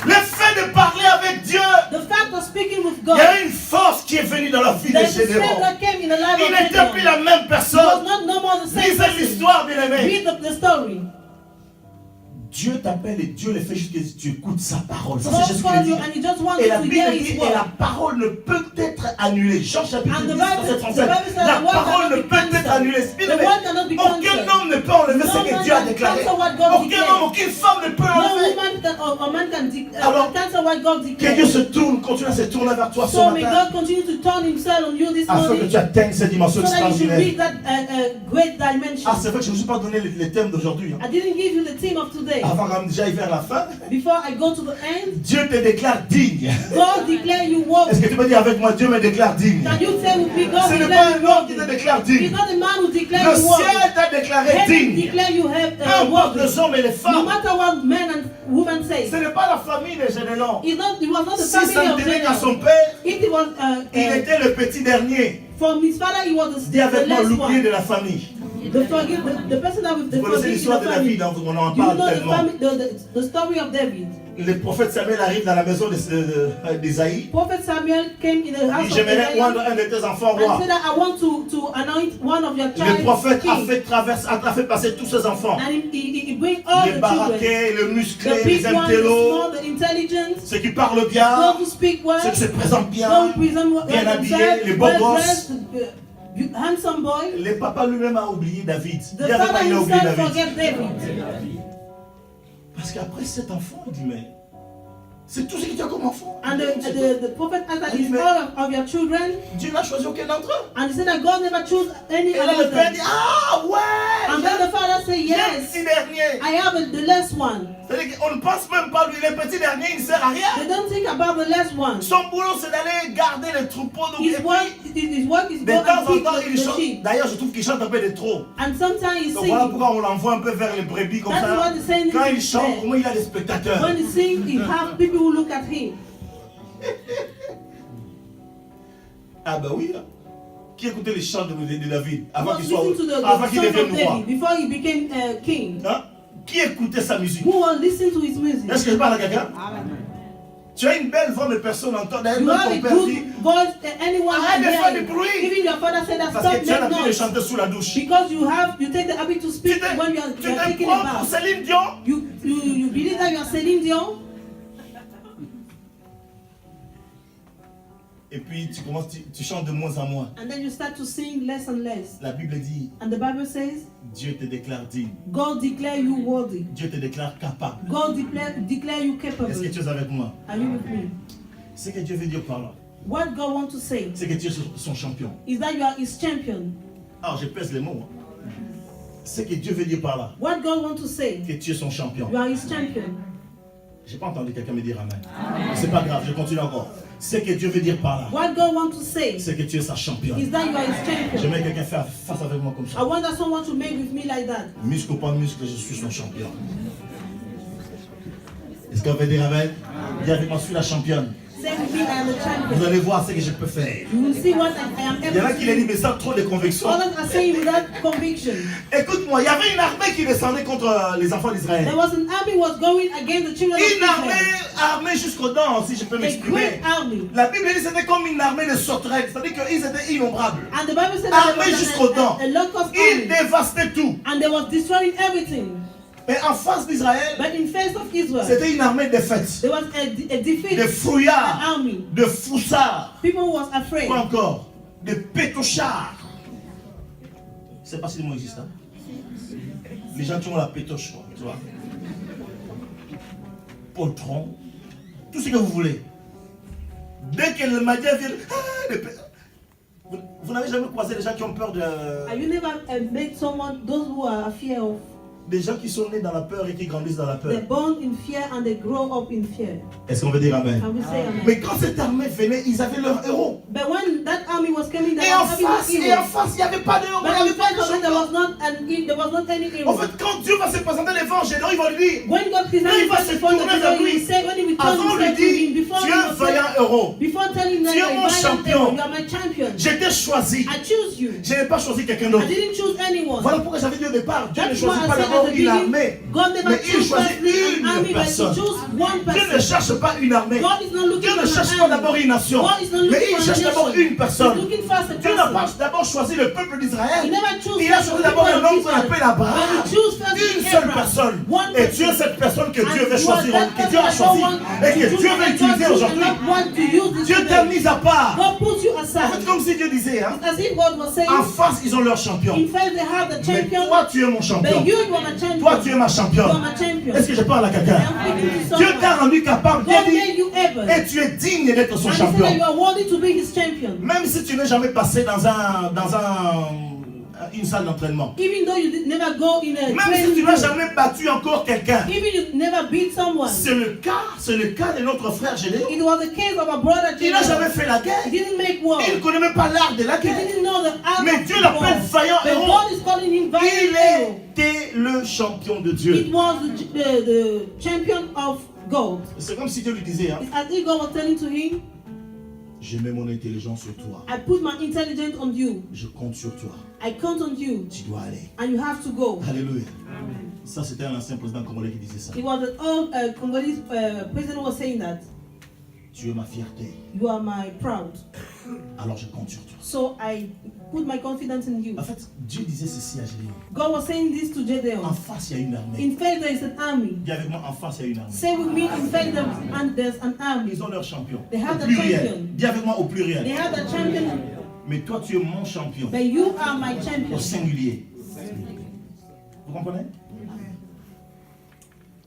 Le fait de parler avec Dieu, The fact of speaking with il God, y a une force qui est venue dans la vie de there's a Gédéon. strength that came in the life Il of n'était plus Gideon. la même He was personne. not no more the same Lisez person. l'histoire, bien aimé. Read the story. Dieu t'appelle et Dieu le fait juste que tu écoutes sa parole. Ça, God c'est Jésus qui called le you dit. and you just want Et la to Bible hear dit, His et word. la parole ne peut être annulée. Jean chapitre And 10, the verset Bible 37. says La the word parole cannot ne be peut être cancelled. annulée. Bien The aimé, word cannot be aucun cancelled. homme ne peut enlever ce No que man Dieu a can déclaré. cancel what God Aucun declared. homme, aucune femme ne peut No enlever. woman can, or man can Alors, cancel what God Que Dieu declared. se tourne, continue à se tourner vers toi ce So may matin, God continue to turn Himself on you this afin que morning, tu atteignes cette dimension so that you should extraordinaire. reach that great dimension. Ah, c'est vrai que je ne me suis pas donné les thèmes d'aujourd'hui. I didn't give you the theme of today. Avant quand même déjà y vers la fin, Before I go to the end, Dieu te déclare digne. God declare you worthy. Est-ce que tu peux dire avec moi, Dieu me déclare digne? Can you say with me, God Ce n'est declare pas you un homme qui te worthy? déclare He's digne. not the man who declares Le you worthy. ciel t'a déclaré Heaven digne. declare you Peu importe worthy. les hommes et les No femmes. matter what men and women say. Ce n'est pas la famille de Gédéon. It was not the Si ça family ne of tenait qu'à Jacob. son père, It was il était le petit dernier. from his father. He was Dis the avec moi last l'oublié one. de la famille. The person that with the Vous connaissez forgive in l'histoire the de family. David, hein, on en You parle know tellement. the story of David. Le prophète Samuel arrive dans la maison d'Isaïe. Prophet Samuel came in the Il house dit, of j'aimerais Isaiah rendre un de tes enfants and roi. said that I want to anoint one of your Le child prophète a king. fait passer tous ses enfants. And he bring all Les the children, baraqués, le the musclé, big les one, the intellos, small, the intelligent, ceux qui parlent bien, those who speak well, ceux qui se présentent bien, those who present bien habillés, les themselves, beaux well gosses. dressed, handsome boy. Le papa lui-même a oublié David. The Dis avec moi, father il a oublié himself David. forget David. Parce qu'après cet enfant, il dit, mais c'est tout ce que tu as comme enfant. And the prophet answered, is all of your children? Dieu n'a choisi aucun d'entre eux. And he said that God never chose any Et là, of le père them. dit, ah ouais, And then the father said, j'ai le yes, petit dernier. I have the last one. C'est-à-dire qu'on ne pense même pas lui, le petit dernier, il ne sert à rien. They don't think about the last one. Son boulot, c'est d'aller garder les troupeaux. Donc, His et work, puis, his work is de go temps and en feed temps, il the chante. sheep. D'ailleurs, je trouve qu'il chante un peu de trop. And sometimes he Donc voilà sings. pourquoi on l'envoie un peu vers les brebis comme That's ça. what he's saying. Quand il chante, au moins il a des spectateurs. When he sings, he have people who look at him. Ah ben oui. Qui écoutait les chants de David He avant was qu'il soit, listening to avant the qu'il song devienne of roi? David before he became king. Hein? Qui écoutait sa musique? Who was listening to his music? Est-ce que je parle à quelqu'un? Tu as une belle voix, mais personne n'entend. D'ailleurs, You même have a ton père dit, good voice, anyone arrête can de faire hear du you. bruit. Even your father said that Parce stop que tu as make l'habitude de noise. chanter sous la douche. Because you take the habit to Tu speak when you are te taking prends a pour bath. Céline Dion. You believe that you are Céline Dion, Et puis tu commences, tu chantes de moins en moins. and then you start to sing less and less. La Bible dit, And the Bible says, Dieu te déclare digne. God declare you worthy. Dieu te déclare capable. God declare you capable. Est-ce que tu es avec moi? Are you with me? Ce que Dieu veut dire par là, What God wants to say c'est que Dieu est son champion. is that you are His champion. Alors je pèse les mots. Hein. Ce que Dieu veut dire par là, What God wants to say, que tu es son champion. you are His champion. J'ai pas entendu quelqu'un me dire amen. C'est pas grave, je continue encore. Ce que Dieu veut dire par là, What God wants to say c'est que tu es sa championne. is that you are His champion. J'aimerais quelqu'un faire face avec moi comme I ça. want that someone to make with me like that. Muscle ou pas muscle, je suis son champion. Est-ce qu'on veut dire amen? Dis avec moi, je suis la championne. Say with me, I am the Vous champion. allez voir ce que je peux faire. You will see what I am Il y en a able qui to l'ont dit, do. mais ça trop de conviction. Others are saying without conviction. Écoute-moi, il y avait une armée qui descendait contre les enfants d'Israël. There was an army was going against the children of Une Israel. armée jusqu'aux dents, si je peux A m'exprimer. great army. La Bible dit que c'était comme une armée de sauterelles, c'est-à-dire qu'ils étaient innombrables. And the Bible said that Armée there jusqu'aux was dents. a locust Ils army. dévastaient tout. And they was destroying everything. Mais en face d'Israël, But in face of Israel, c'était une armée défaite. there was a defeat De fouillards, army. de foussards, People was afraid. quoi encore? De pétochards. Je ne sais pas si le mot existe. Hein? Les gens qui ont la pétoche, quoi, tu vois. Poltron, tout ce que vous voulez. Dès que le matin vient, vous n'avez jamais croisé les gens qui ont peur de... Have you never met someone, those who are afraid of Des gens qui sont nés dans la peur et qui grandissent dans la peur. They're born in fear and they grow up in fear. Est-ce qu'on veut dire amen? Can we say amen? Mais quand cette armée venait, ils avaient leur héros. But when that army was coming, Et en army was face, il n'y avait pas de héros, But il n'y avait in pas de front of it, there champion. was not any hero. En fait, quand Dieu va se présenter devant Gédéon, il va lui dire, When God presented il va himself se before the tourner vers people, lui. he said, when he returned avant lui himself to him, dire, before tu he es un was vaillant héros. before telling them, Tu es you're mon a violent champion. hero, you are my champion. Je t'ai choisi. I choose you. Je n'ai pas choisi quelqu'un I d'autre. didn't choose anyone. Voilà pourquoi j'avais dit au départ, Dieu ne That's choisit why I pas said d'abord at the une beginning, armée. God never Mais il chose choisit firstly une an army, but he personne. chose one Dieu ne person. cherche pas une armée. God is not looking Dieu ne for cherche an pas army. d'abord une nation. God is not looking Mais il for a cherche d'abord nation. une personne. He's looking first a Dieu n'a person. pas d'abord choisi le peuple He d'Israël. never chose Il a first choisi the d'abord people un of homme qu'on Israel. appelle Abraham. But he chose first Une seule Abraham. personne. One Et Dieu est person. cette personne que Dieu And veut you are choisir, that que Dieu a person choisi that God et que wants Dieu to veut choose utiliser and aujourd'hui. not want to use this Dieu today. t'a mis à part. God puts you En aside. fait, comme si Dieu disait, hein, As if God was saying, en face, ils ont leur champion. in fact they have the Mais champion, toi, tu es mon champion. but you are my champion. Toi, tu es ma You are championne. my champion. Est-ce que je parle à quelqu'un? I'm speaking to Dieu someone. t'a rendu capable. Dieu God dit, made you able. et tu es digne d'être son And he said that champion. you are worthy to be his champion. Même si tu n'es jamais passé dans une salle d'entraînement. Even though you did never go in a Même si training tu n'as room. jamais battu encore quelqu'un. Even you never beat someone. C'est le cas de notre frère Gédéon. It was the case of our brother Il n'a Jacob. jamais fait la He guerre. didn't make war. Il ne connaît même pas l'art de la He guerre. didn't know the art Mais of Dieu l'appelle war. vaillant But héros. God is calling him Il valiant hero. était le champion de It Dieu. was the champion of gold. C'est comme si Dieu lui disait, hein, It's as if God was telling to him, je mets mon intelligence sur toi. I put my intelligence on you. Je compte sur toi. I count on you. Tu dois aller. And you have to go. Alléluia. Ça, c'était un ancien président congolais qui disait ça. It was an old Congolese president was saying that. Tu es ma fierté. You are my proud. Alors je compte sur toi. So I put my confidence in you. En fait, Dieu disait ceci à Gédéon. God was saying this to En Gedeon. face, il y a une armée. In fact, there is an army. Dis avec moi, en face, il y a une armée. Say with me, in fact, there's an army. Ils ont leur champion. They have Au the pluriel. champion. Dis avec moi au They pluriel. have the champion, Mais toi, tu es mon champion. but you are my champion. Au singulier. Vous comprenez?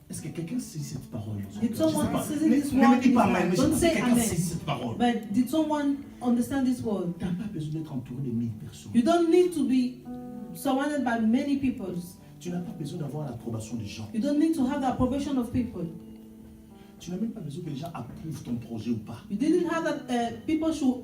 Est-ce que quelqu'un saisit cette parole? Did someone Je sais pas. seize this Ne me word dis in pas his amen, heart? mais je Don't sais say que quelqu'un amen. saisit cette parole. But did someone understand this word? Tu n'as pas besoin d'être entouré de 1000 personnes. You don't need to be surrounded by many people. Tu n'as pas besoin d'avoir l'approbation des gens. You don't need to have the approbation of people. Tu n'as même pas besoin que les gens approuvent ton projet ou pas. You didn't have that people should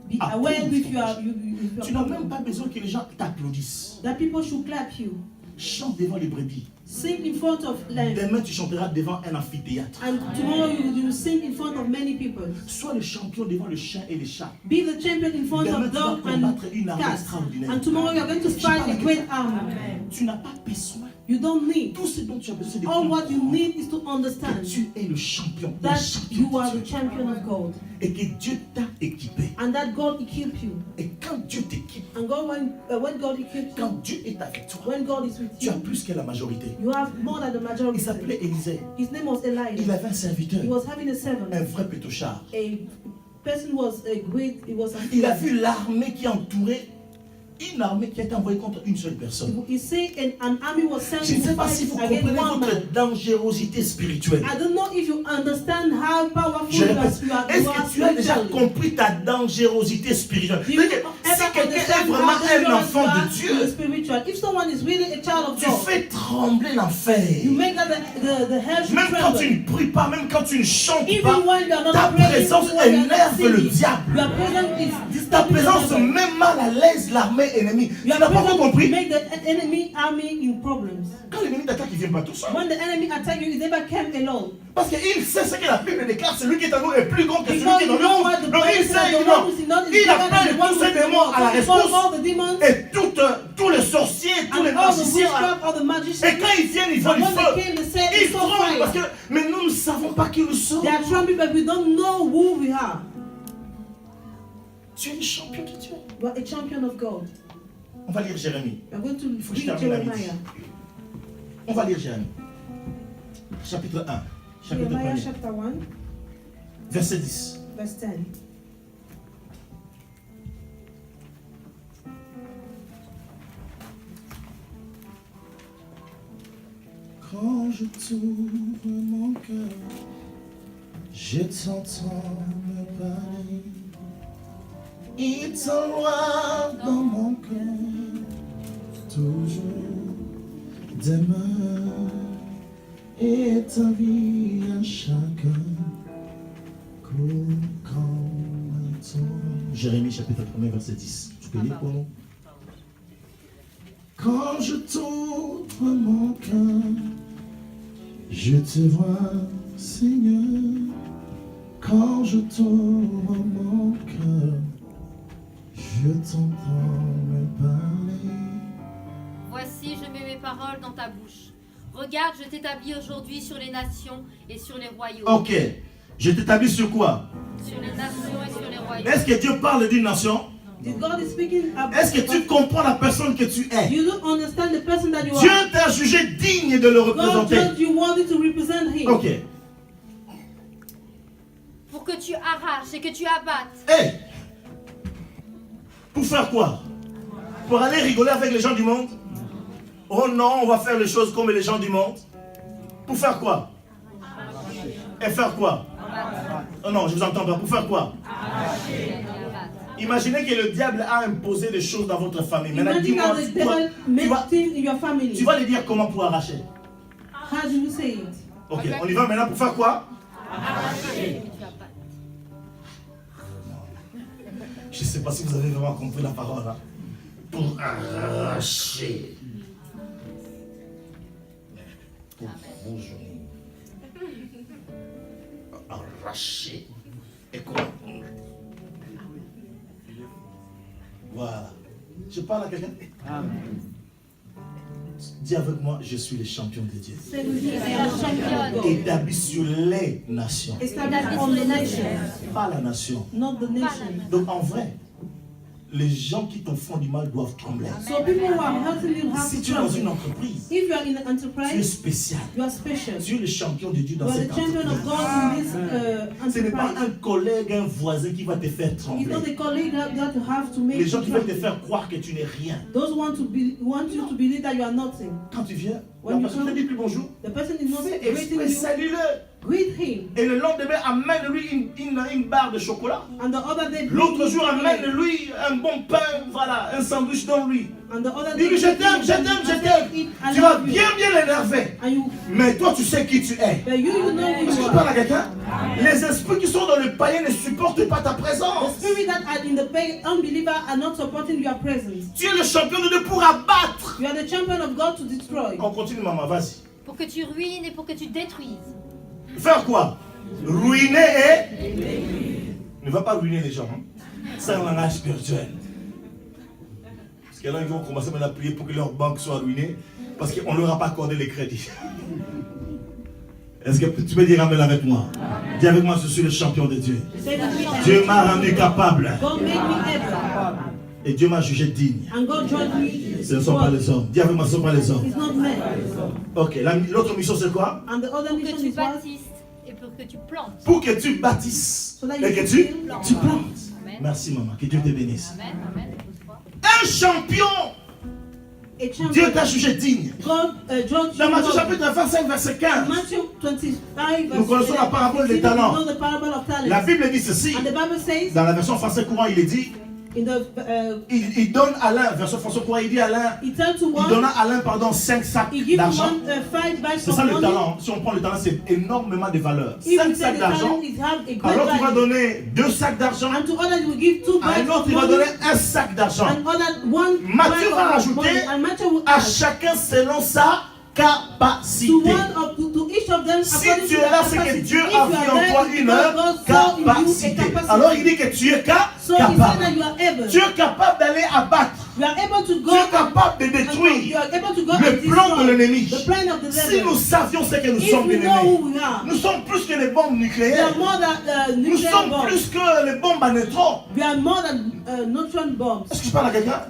be Approve aware if ton you are projet. you Tu n'as même pas besoin que les gens t'applaudissent. that people should clap you. Chante devant les brebis. Sing in front of lambs. Demain, tu chanteras devant un amphithéâtre. And tomorrow you sing in front of many people. Sois le champion devant le chien et les chats. Be the champion in front Demain, of tu vas dog and combattre une armée cats. extraordinaire. And tomorrow you are going to fight a great army. Tu n'as pas besoin. You don't need. Tout ce dont tu as besoin, c'est de All what you comprendre need is to que understand tu es le champion. Le that champion you are de the Dieu. champion of God. Et que Dieu t'a équipé. And that God equipped you. Et quand Dieu t'équipe, And God, when God equips you, quand Dieu est avec toi, when God is with tu as you, plus que la majorité. you have more than the Il majority. s'appelait Élisée. His name was Il Elijah. avait un serviteur, He was having a servant. un vrai pétochard. A person was a great, it was Il a a vu l'armée qui entourait une armée qui a été envoyée contre une seule personne. You see, an army was sent Je ne sais to pas si fight vous against comprenez one man. votre dangerosité spirituelle. I don't know if you understand how powerful Je you répète, are est-ce que tu as déjà spiritually. compris ta dangerosité spirituelle? Do you C'est-à-dire que si ever quelqu'un est understand vraiment how dangerous un enfant you are de in the Dieu, spiritual? If someone is really a child of tu God, fais trembler l'enfer. you make that the hell should Même quand tu tremble. ne pries pas, même quand tu ne chantes Even pas, when you are not ta praying, présence even when you are not énerve le singing, diable. your presence is Ta disturbing the présence devil. met mal à l'aise l'armée ennemie. Tu Your n'as pas encore presence compris? make the enemy army in problems. Quand l'ennemi t'attaque, il ne vient pas tout seul. When the enemy attack you, he never came alone. Parce qu'il sait ce que la Bible déclare, celui qui est en nous est plus grand que celui Because qui est you dans le know monde. what the Donc il Bible sait, says, the il one who's in us is bigger than appelle the one tous who's ces in the démons world. à la So he calls rescousse. all the demons Et tous les sorciers, tous les and all the magiciens. witchcraft, all the Et magicians. quand ils viennent, ils voient du When they feu. came, they said, Ils it's so tremblent parce fire. que, mais nous ne savons pas qui nous sommes. They are trembling, but we don't know who we are. Tu es le champion de Dieu. We are a champion of God. On va lire Jérémie. We are going to faut que je read termine la Jeremiah. On va lire Jérémie. Chapitre 1. Chapitre Jeremiah 1. chapter 1, Verset 10. verse 10. Quand je t'ouvre mon cœur, je t'entends me parler. Il t'envoie dans mon cœur, toujours demain et ta vie à chacun comme ton. Jérémie chapitre 1 verset 10. Tu peux lire pour nous? Quand je t'ouvre mon cœur, je te vois, Seigneur. Quand je t'ouvre mon cœur, je t'entends me parler. Voici, je mets mes paroles dans ta bouche. Regarde, je t'établis aujourd'hui sur les nations et sur les royaumes. Ok. Je t'établis sur quoi? Sur les nations et sur les royaumes. Est-ce que Dieu parle d'une nation? Did God is speaking about? Est-ce que tu comprends la personne que tu es? You don't understand the person that you Dieu are. t'a jugé digne de le God représenter. judged you wanted to represent Him. Ok. Pour que tu arraches et que tu abattes. Hey! Pour faire quoi? Pour aller rigoler avec les gens du monde? Oh non, on va faire les choses comme les gens du monde. Pour faire quoi? Et faire quoi? Oh non, je vous entends pas. Pour faire quoi? Imaginez que le diable a imposé des choses dans votre famille. Maintenant, Imagine dis-moi, how the devil makes things in your family. tu vas les dire comment pour arracher? How do you say it? Ok, on y va maintenant pour faire quoi? Je ne sais pas si vous avez vraiment compris la parole. Hein? Pour arracher. Pour rejoindre. Arracher. Et quoi? Voilà. Je parle à quelqu'un? Dis avec moi, je suis le champion de Dieu. Say with me, I am champion of God. Établi sur les nations. Established on the nation, Pas la nation. not the nation. Donc en vrai, les gens qui te font du mal doivent trembler. So people who are hurting you have Si to tu es dans une tremble. entreprise, If you are in an tu es enterprise, spécial. you are special. Tu es le champion de Dieu You dans are the cette champion of entreprise. God in this Ce n'est pas enterprise. un collègue, un voisin qui va te faire It's trembler. not the colleague that you have to make Les gens you qui veulent te tremble. faire croire que tu n'es rien. Those want you to believe that you are nothing. Quand tu viens, When la you personne te come, dit plus bonjour. The person is not Fais greeting exprès, you. salue-le. Greet him. Et le lendemain, amène-lui une barre de chocolat. And the other day, L'autre jour, amène-lui un bon pain, voilà, un sandwich dans lui. And the other day, Dis-lui, je t'aime, je t'aime, je t'aime. Tu vas bien l'énerver. And you, Mais toi, tu sais qui tu es. but you know who Est-ce que you je parle à are. quelqu'un? Les esprits qui sont dans le païen ne supportent pas ta The présence. spirit that are in the pagan unbeliever are not supporting your presence. Tu es le champion de Dieu pour abattre. You are the champion of God to destroy. On continue, maman, vas-y. Pour que tu ruines et pour que tu détruises. Faire quoi? Ruiner et... Ne va pas ruiner les gens. Hein? C'est un langage spirituel. Parce qu'il y en a qui vont commencer maintenant à prier pour que leur banque soit ruinée. Parce qu'on ne leur a pas accordé les crédits. Est-ce que tu peux dire amen avec moi? Dis avec moi, je suis le champion de Dieu. Say that we are- Dieu m'a rendu capable. God made me able. Et Dieu m'a jugé digne. And God judged me. Ce ne sont pas les hommes. Dis avec moi, ce ne sont pas les hommes. It's not men. Ok, l'autre mission c'est quoi? And the other Pour que mission tu is what? bâtisses et pour que tu plantes. Pour que tu bâtisses et que tu plantes. Amen. Merci maman, que Dieu te bénisse. Amen. Amen. Pousse-toi. Un champion, A champion. Dieu t'a jugé digne. God judged Dans you. Matthieu chapitre 25 verset 15, Matthew 25 nous connaissons la parabole des talents. You know the parable of talents. La Bible dit ceci, And the Bible says dans la version français courant, il est dit, in the il donne à l'un, version français courant, il dit à l'un, he turned to il one, donna à l'un, pardon, 5 sacs he gives d'argent. one 5 bags C'est of ça le money. talent. Si on prend le talent, c'est énormément de valeur. If 5 you say sacs the d'argent. talent is have a great Alors tu vas value. donner 2 sacs d'argent. And to others you will give 2 À bags un autre, of il va money. donner 1 sac d'argent. And other one Matthieu bag va of rajouter money. And Matthew will à add chacun selon sa to capacité. one of to each of them Si according tu to es là, their c'est que capacity. Dieu If a you vu are en there, toi it's une because God saw in you a capacité. capacity. Alors il dit que tu es So he said that capable. you are able. Tu es capable d'aller abattre. You are able to go Tu es capable de and go. You détruire are able to go le and plan de destroy l'ennemi. the plan of the Si devil. nous savions ce que nous If sommes, we know bien-aimés, who we are, nous sommes plus que les bombes we nucléaires. are more than Nous nuclear sommes bombs. plus que les bombes à neutrons. We are more than neutron bombs. Est-ce que je parle à quelqu'un?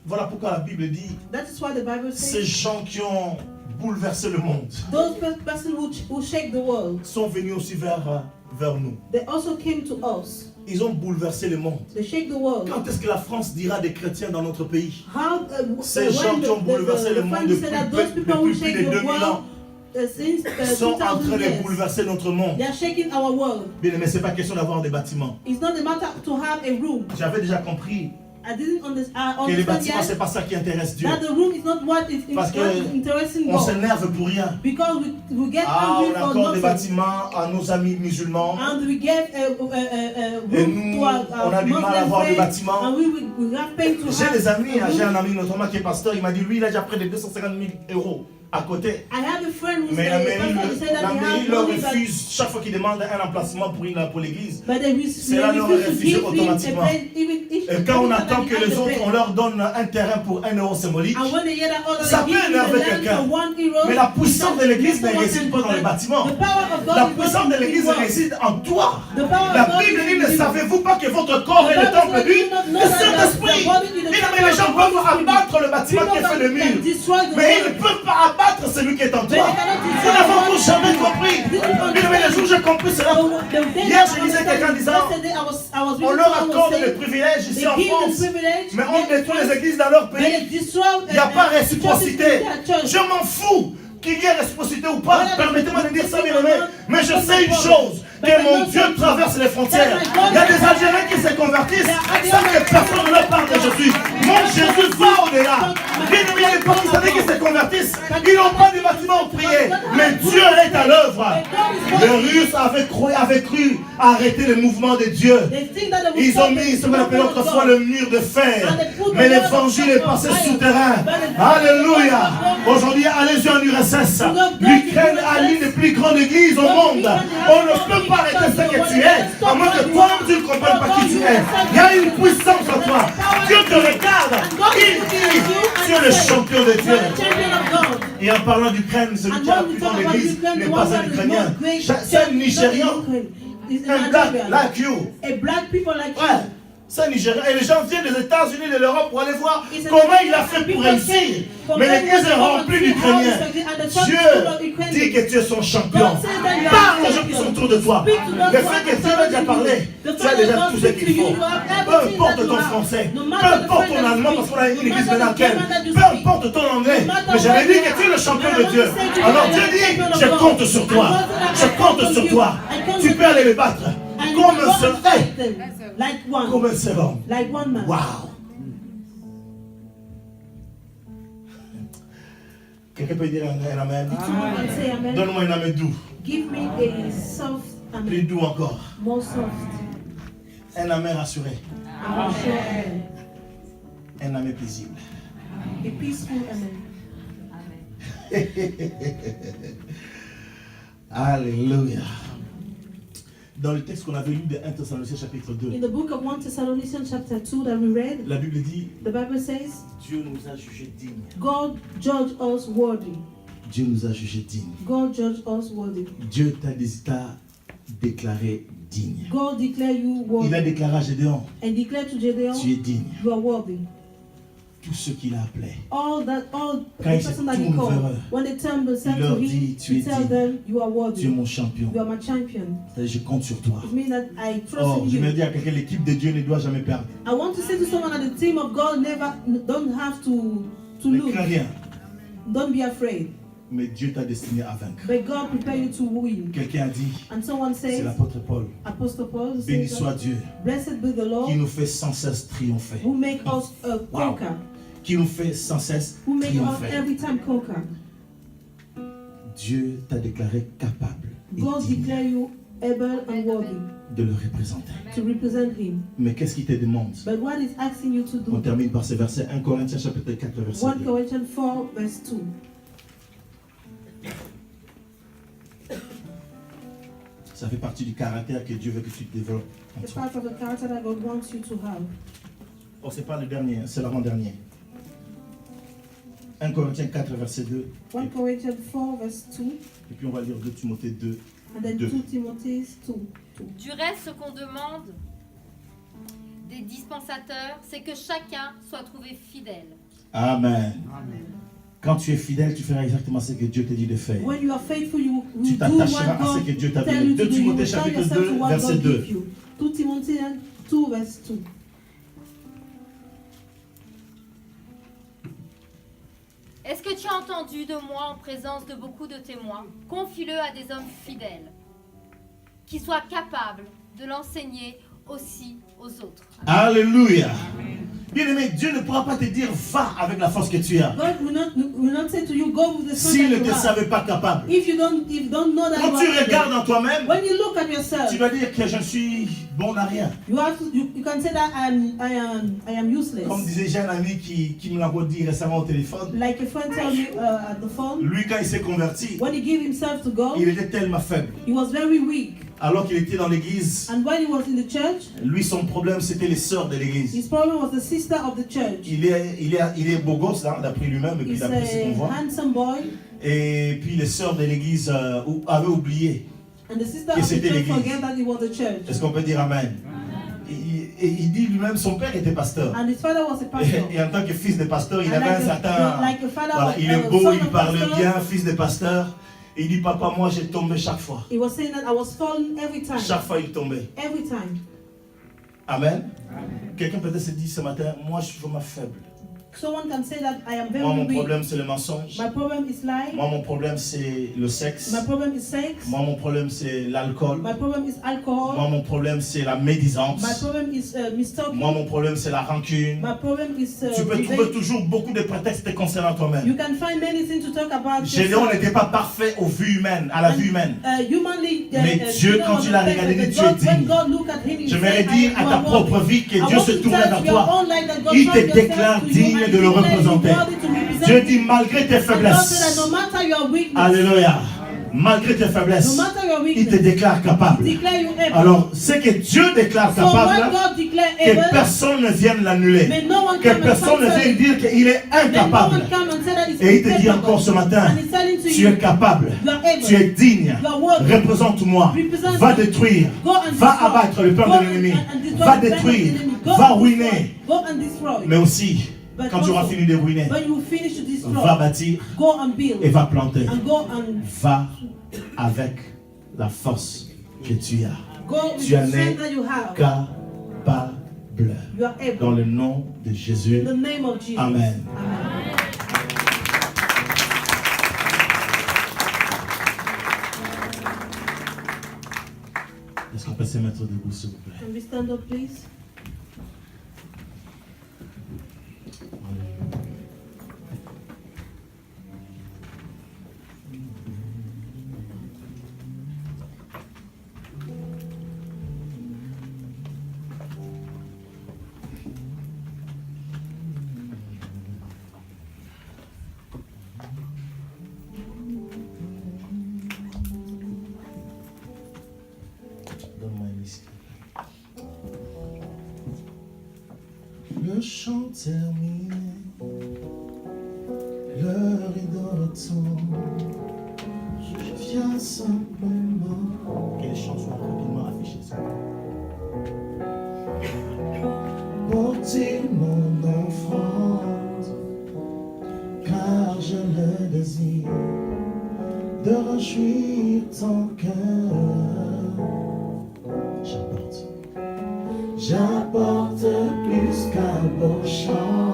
Voilà pourquoi la Bible dit That is why the Bible ces says gens qui ont bouleversé le monde those persons who shake the world, sont venus aussi vers nous. they also came to us. Ils ont bouleversé le monde. They shake the world. Quand est-ce que la France dira des chrétiens dans notre pays? How Ces gens qui ont bouleversé le monde French said that those people who depuis shake plus de the 2000 world ans since sont en train 2000 de years, bouleverser notre monde. they are shaking our world. Bien, mais ce n'est pas question d'avoir des bâtiments. It's not a matter to have a room. J'avais déjà compris I didn't understand Que les bâtiments, yet c'est pas ça qui intéresse Dieu. that the room is not what is Parce que interesting on God. s'énerve pour rien. Because we get Ah, angry on for accorde des nothing. bâtiments à nos amis musulmans. And we get a Et room nous, to on a du mal à Muslim avoir des friends, bâtiments. and we have paid to J'ai have des amis, a j'ai room. un ami notamment qui est pasteur, il m'a dit, lui, il a déjà près de 250 000 € à côté. I have a friend who's Mais la a mairie, pastor who said that la they mairie have leur money, but refuse chaque fois qu'ils demandent un emplacement pour l'église. they Cela leur est refuse to refusé give him a automatiquement. place, even if Et quand on every attend time que he has les a autres, bed. on leur donne un terrain pour 1 € symbolique, And when they hear that other ça they peut give you énerver the land quelqu'un. for 1 euro, Mais la puissance de l'église ne Mr. réside pas dans les bâtiments. The power of God La is not puissance de in l'église the world. réside en toi. The power La of God Bible is dit, in ne you. savez-vous pas que votre corps est le temple du Saint-Esprit? Mais les gens peuvent abattre le bâtiment qui fait le mur. Mais ils ne peuvent pas abattre celui qui est en toi. Nous n'avons jamais compris. Mais le jour où j'ai compris cela, hier je lisais quelqu'un disant, on leur accorde le privilège ici en France, mais on détruit les églises dans leur pays. Il n'y a pas réciprocité. Je m'en fous qu'il y ait réciprocité ou pas. Permettez-moi de dire ça, bien aimé. Mais je sais une chose, que mon Dieu traverse les frontières. Il y a des Algériens qui se convertissent sans que personne ne leur parle de Jésus. Mon Jésus va au-delà. Bien aimé, il y a des Pakistanais qui se convertissent. Ils n'ont pas de bâtiment où prier. Mais Dieu est à l'œuvre. Les Russes avaient cru arrêter le mouvement de Dieu. Ils ont mis ce qu'on appelait autrefois le mur de fer. Mais l'évangile est passé souterrain. Alléluia. Aujourd'hui, allez-y en URSS. L'Ukraine a l'une des plus grandes églises au monde. On ne peut pas arrêter ce que tu es, à moins que toi tu ne comprennes pas qui tu es. Il y a une puissance en toi. Dieu te regarde. Il dit, tu es le champion de Dieu. Et en parlant d'Ukraine, celui qui a la plus grande église n'est pas un Ukrainien. C'est un Nigérian. Un black like you. A black people like Ouais. C'est un Nigérien. Et les gens viennent des États-Unis et de l'Europe pour aller voir comment il a fait pour réussir. Mais l'église est remplie d'Ukrainiens. Dieu dit que tu es son champion. Parle aux gens qui sont autour de toi. Le fait que Dieu a déjà parlé, tu as déjà tout ce qu'il faut. Peu importe ton français, peu importe ton allemand, parce qu'on a une église mélancaine, peu importe ton anglais. Mais j'avais dit que tu es le champion de Dieu. Alors Dieu dit, je compte sur toi. Je compte sur toi. Tu peux aller le battre. Comme un seul homme. Comme un seul homme. Like one man. Wow. Quelqu'un peut dire un amen? Someone say amen. Donne-moi un amen doux. Give me a soft Plus amen. doux encore. More soft. Un amen rassuré. More sure amen. Un amen paisible. A peaceful amen. Alléluia. Dans le texte qu'on avait lu de 1 Thessaloniciens chapitre 2, In the book of 1 Thessalonians chapter 2 that we read, la Bible dit, the Bible says, Dieu nous a jugés dignes. God judge us worthy. Dieu nous a jugés dignes. God judge us worthy. Dieu t'a déclaré digne. God declare you Il a worthy. déclaré à Gédéon, And declare to tu es Gedeon, digne. you are worthy. Tous ceux qu'il a appelés. All the Quand person ils se that he tournent called, vers eux, when they turn themselves il leur to dit, him, tu es he tells digne. them, you are Tu es worthy. mon champion. You are my champion. C'est-à-dire, je compte sur toi. It means that I trust Oh, in je me you. dis à quelqu'un, l'équipe de Dieu ne doit jamais perdre. I want to say to someone that the team of God don't have to Ne lose. crains rien. Don't be afraid. Mais Dieu t'a destiné à vaincre. But God prepare you to win. Quelqu'un a dit, And someone c'est says, l'apôtre Paul, Apostle Paul béni says, soit Dieu, blessed be the qui Lord nous fait sans cesse triompher. who make us conquer. Qui nous fait sans cesse Who make us triompher. every time conquer. Dieu t'a déclaré capable et God digne declare you able and worthy de le représenter. to represent Him. Mais qu'est-ce qu'il te demande? But what is asking you to On do? termine par ce verset 1 Corinthiens chapitre 4 verset 1 2. Corinthians 4 verse 2. Ça fait partie du caractère que Dieu veut que tu développes en It's toi. part of the character that God wants you to have. Oh, c'est pas le dernier, c'est l'avant-dernier. 1 Corinthiens 4 verset 2. 1 Corinthians 4 verse 2. Et puis on va lire 2 Timothée 2. And then 2. 2 Timothy 2. Du reste, ce qu'on demande des dispensateurs, c'est que chacun soit trouvé fidèle. Amen. Quand tu es fidèle, tu feras exactement ce que Dieu te dit de faire. When you are faithful, you Tu do t'attacheras what à ce God que Dieu t'a tell donné. you 2 to do. You Timothée will tell chapitre yourself 2 to what verset God 2. give you. 2 Timothy 2 verse 2. Est-ce que tu as entendu de moi en présence de beaucoup de témoins? Confie-le à des hommes fidèles, qui soient capables de l'enseigner aussi aux autres. Alléluia. Bien-aimé, Dieu ne pourra pas te dire va avec la force que tu as. God will not say to you, go with the strength S'il that ne you te have. savait pas capable. If you don't know that Quand you tu are regardes able. en toi-même, When you look at yourself, tu dois dire que je suis bon à rien. you can say that I am useless. Comme disait, j'ai un ami qui me l'a dit récemment au téléphone. Like a friend told me at the phone, Lui, quand il s'est converti, when he gave himself to God, il était tellement faible. he was very weak. Alors qu'il était dans l'église, And when he was in the church, lui, son problème, c'était les sœurs de l'église. his problem was the sister of the church. Il est beau gosse, hein, d'après lui-même, et puis He's d'après ce qu'on voit. a handsome boy. Et puis les sœurs de l'église avaient oublié. And the sister Que of the c'était church l'église. forget that it was the church. Est-ce qu'on peut dire amen? Et il dit lui-même, son père était pasteur. And his father was a pastor. Et en tant que fils de pasteur, il And avait un like certain... like a father Voilà, of, il est beau, son il of parle pastor, bien, fils de pasteur. Et il dit, papa, moi j'ai tombé chaque fois. he was saying that I was falling every time. Chaque fois il tombait. Every time. Amen. Quelqu'un peut-être se dit ce matin, moi je suis vraiment faible. Someone can say that I am very Moi mon weak. problème c'est le mensonge. My problem is lying. Moi mon problème c'est le sexe. My problem is sex. Moi mon problème c'est l'alcool. My problem is alcohol. Moi mon problème c'est la médisance. My problem is mistalking. Moi mon problème c'est la rancune. My problem is Tu peux trouver revenge. toujours beaucoup de prétextes te concernant toi-même. You can find many things to talk about. Gédéon yourself. n'était pas parfait aux vues humaines, à la vue humaine. Humanly, Mais Dieu, quand tu l'as regardé, Dieu est digne. J'aimerais dire à ta propre vie que Dieu se tourne vers toi. Il te déclare digne de le représenter. Dieu dit malgré tes faiblesses, alléluia, malgré tes faiblesses, il te déclare capable. Alors, ce que Dieu déclare capable, que personne ne vienne l'annuler, que personne ne vienne dire qu'il est incapable. Et il te dit encore ce matin, tu es capable, tu es digne, représente-moi, va détruire, va abattre le plan de l'ennemi, va détruire, va ruiner, mais aussi, quand tu auras fini de ruiner, va bâtir et va planter. Va avec la force que tu as. Tu en es capable. Dans le nom de Jésus. Amen. Est-ce qu'on peut se mettre debout, s'il vous plaît? Can we stand up, please? Donne-moi une liste. Le chant terminé, l'heure est dans le temps. Je viens simplement. Que les chants soient rapidement affichés. Porter mon offrande, car je le désire, de réjouir ton cœur. J'apporte plus qu'un beau chant.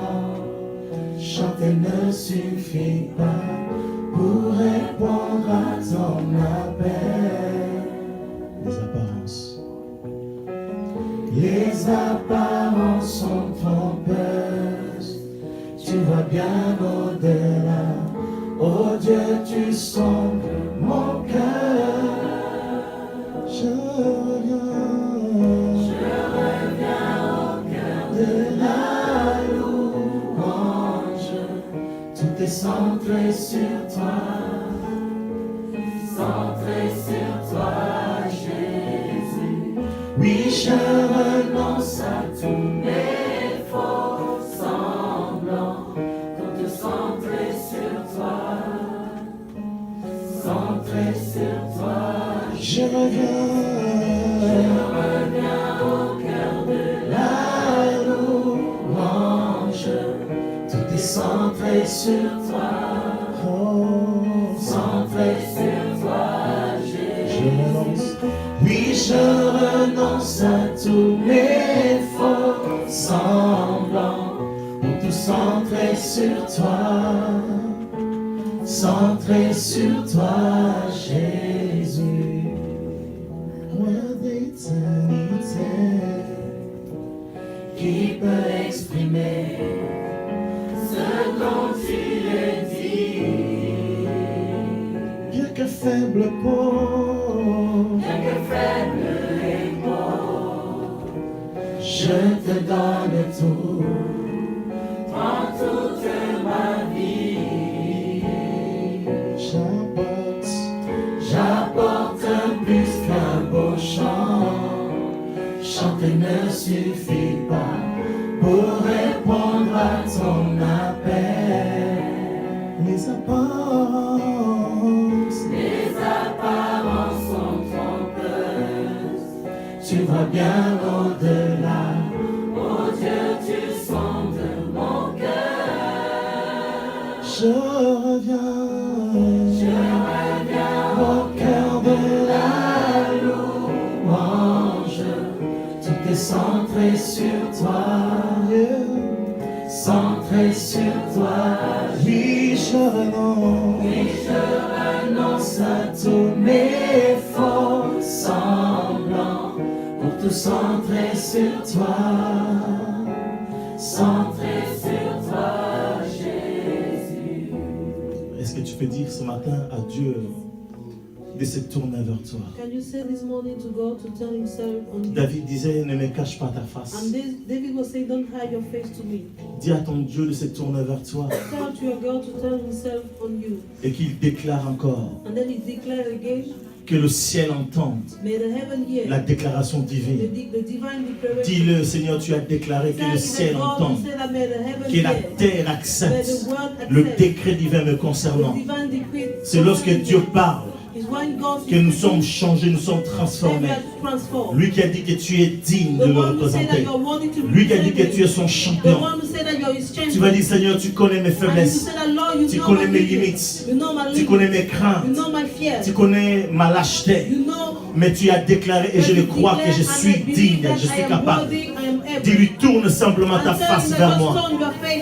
Chanter ne suffit pas pour répondre à ton appel. Les apparences. Les apparences sont trompeuses. Tu vois bien au-delà. Oh Dieu, tu sondes mon cœur. Je reviens au cœur de la louange. Tout est centré sur toi, Jésus. Oui, je renonce à tous mes faux semblants pour te centrer sur toi, Je reviens au cœur de la louange. Tout est centré sur toi, centré sur toi, Jésus. Oui, je renonce à tous mes faux semblants pour tout centrer sur toi, centré sur toi, Jésus. Roi d'éternité, qui peut exprimer ce dont il est dit. Bien que faible peau, je te donne tout, prends toute ma vie. J'apporte plus qu'un beau chant. Chanter ne suffit pas pour répondre à ton appel. Les apparences sont trompeuses. Tu vois bien au-delà. Oh Dieu, tu sondes mon cœur. Je reviens au cœur de la louange. Tout est centré sur toi, centré sur toi. Oui, je renonce à tous mes faux semblants pour tout centrer sur toi, centré sur toi, Jésus. Est-ce que tu peux dire ce matin à Dieu de se tourner vers toi? Can you say this morning to God to tell himself on you? David disait, ne me cache pas ta face. And David was saying, don't hide your face to me. Dis à ton Dieu de se tourner vers toi Tell to your God to tell himself on you. et qu'il déclare encore, And then he declared again, que le ciel entende may the heaven hear la déclaration divine. the divine declaration. Dis-le, Seigneur, tu as déclaré que le ciel entende, que la terre accepte le décret divin me concernant. C'est lorsque Dieu parle que nous sommes changés, nous sommes transformés. Lui qui a dit que tu es digne de le représenter. Lui qui a dit que tu es son champion. Tu vas dire, Seigneur, tu connais mes faiblesses. Tu connais mes limites. Tu connais mes craintes. Tu connais ma lâcheté. Mais tu as déclaré, et je le crois, que je suis digne, je suis capable. Dis-lui, tourne simplement ta face vers moi.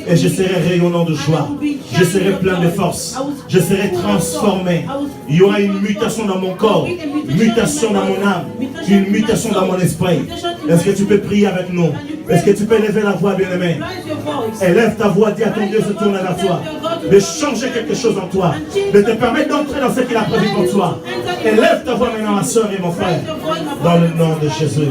Et je serai rayonnant de joie. Je serai plein de force. Je serai transformé. Il y aura une mutation dans mon corps, une mutation dans mon âme, une mutation dans mon esprit. Est-ce que tu peux prier avec nous? Est-ce que tu peux lever la voix, bien-aimé? Élève ta voix, dis à ton Dieu de se tourner vers toi, de changer quelque chose en toi, de te permettre d'entrer dans ce qu'il a prévu pour toi. Élève ta voix maintenant, ma soeur et mon frère, dans le nom de Jésus.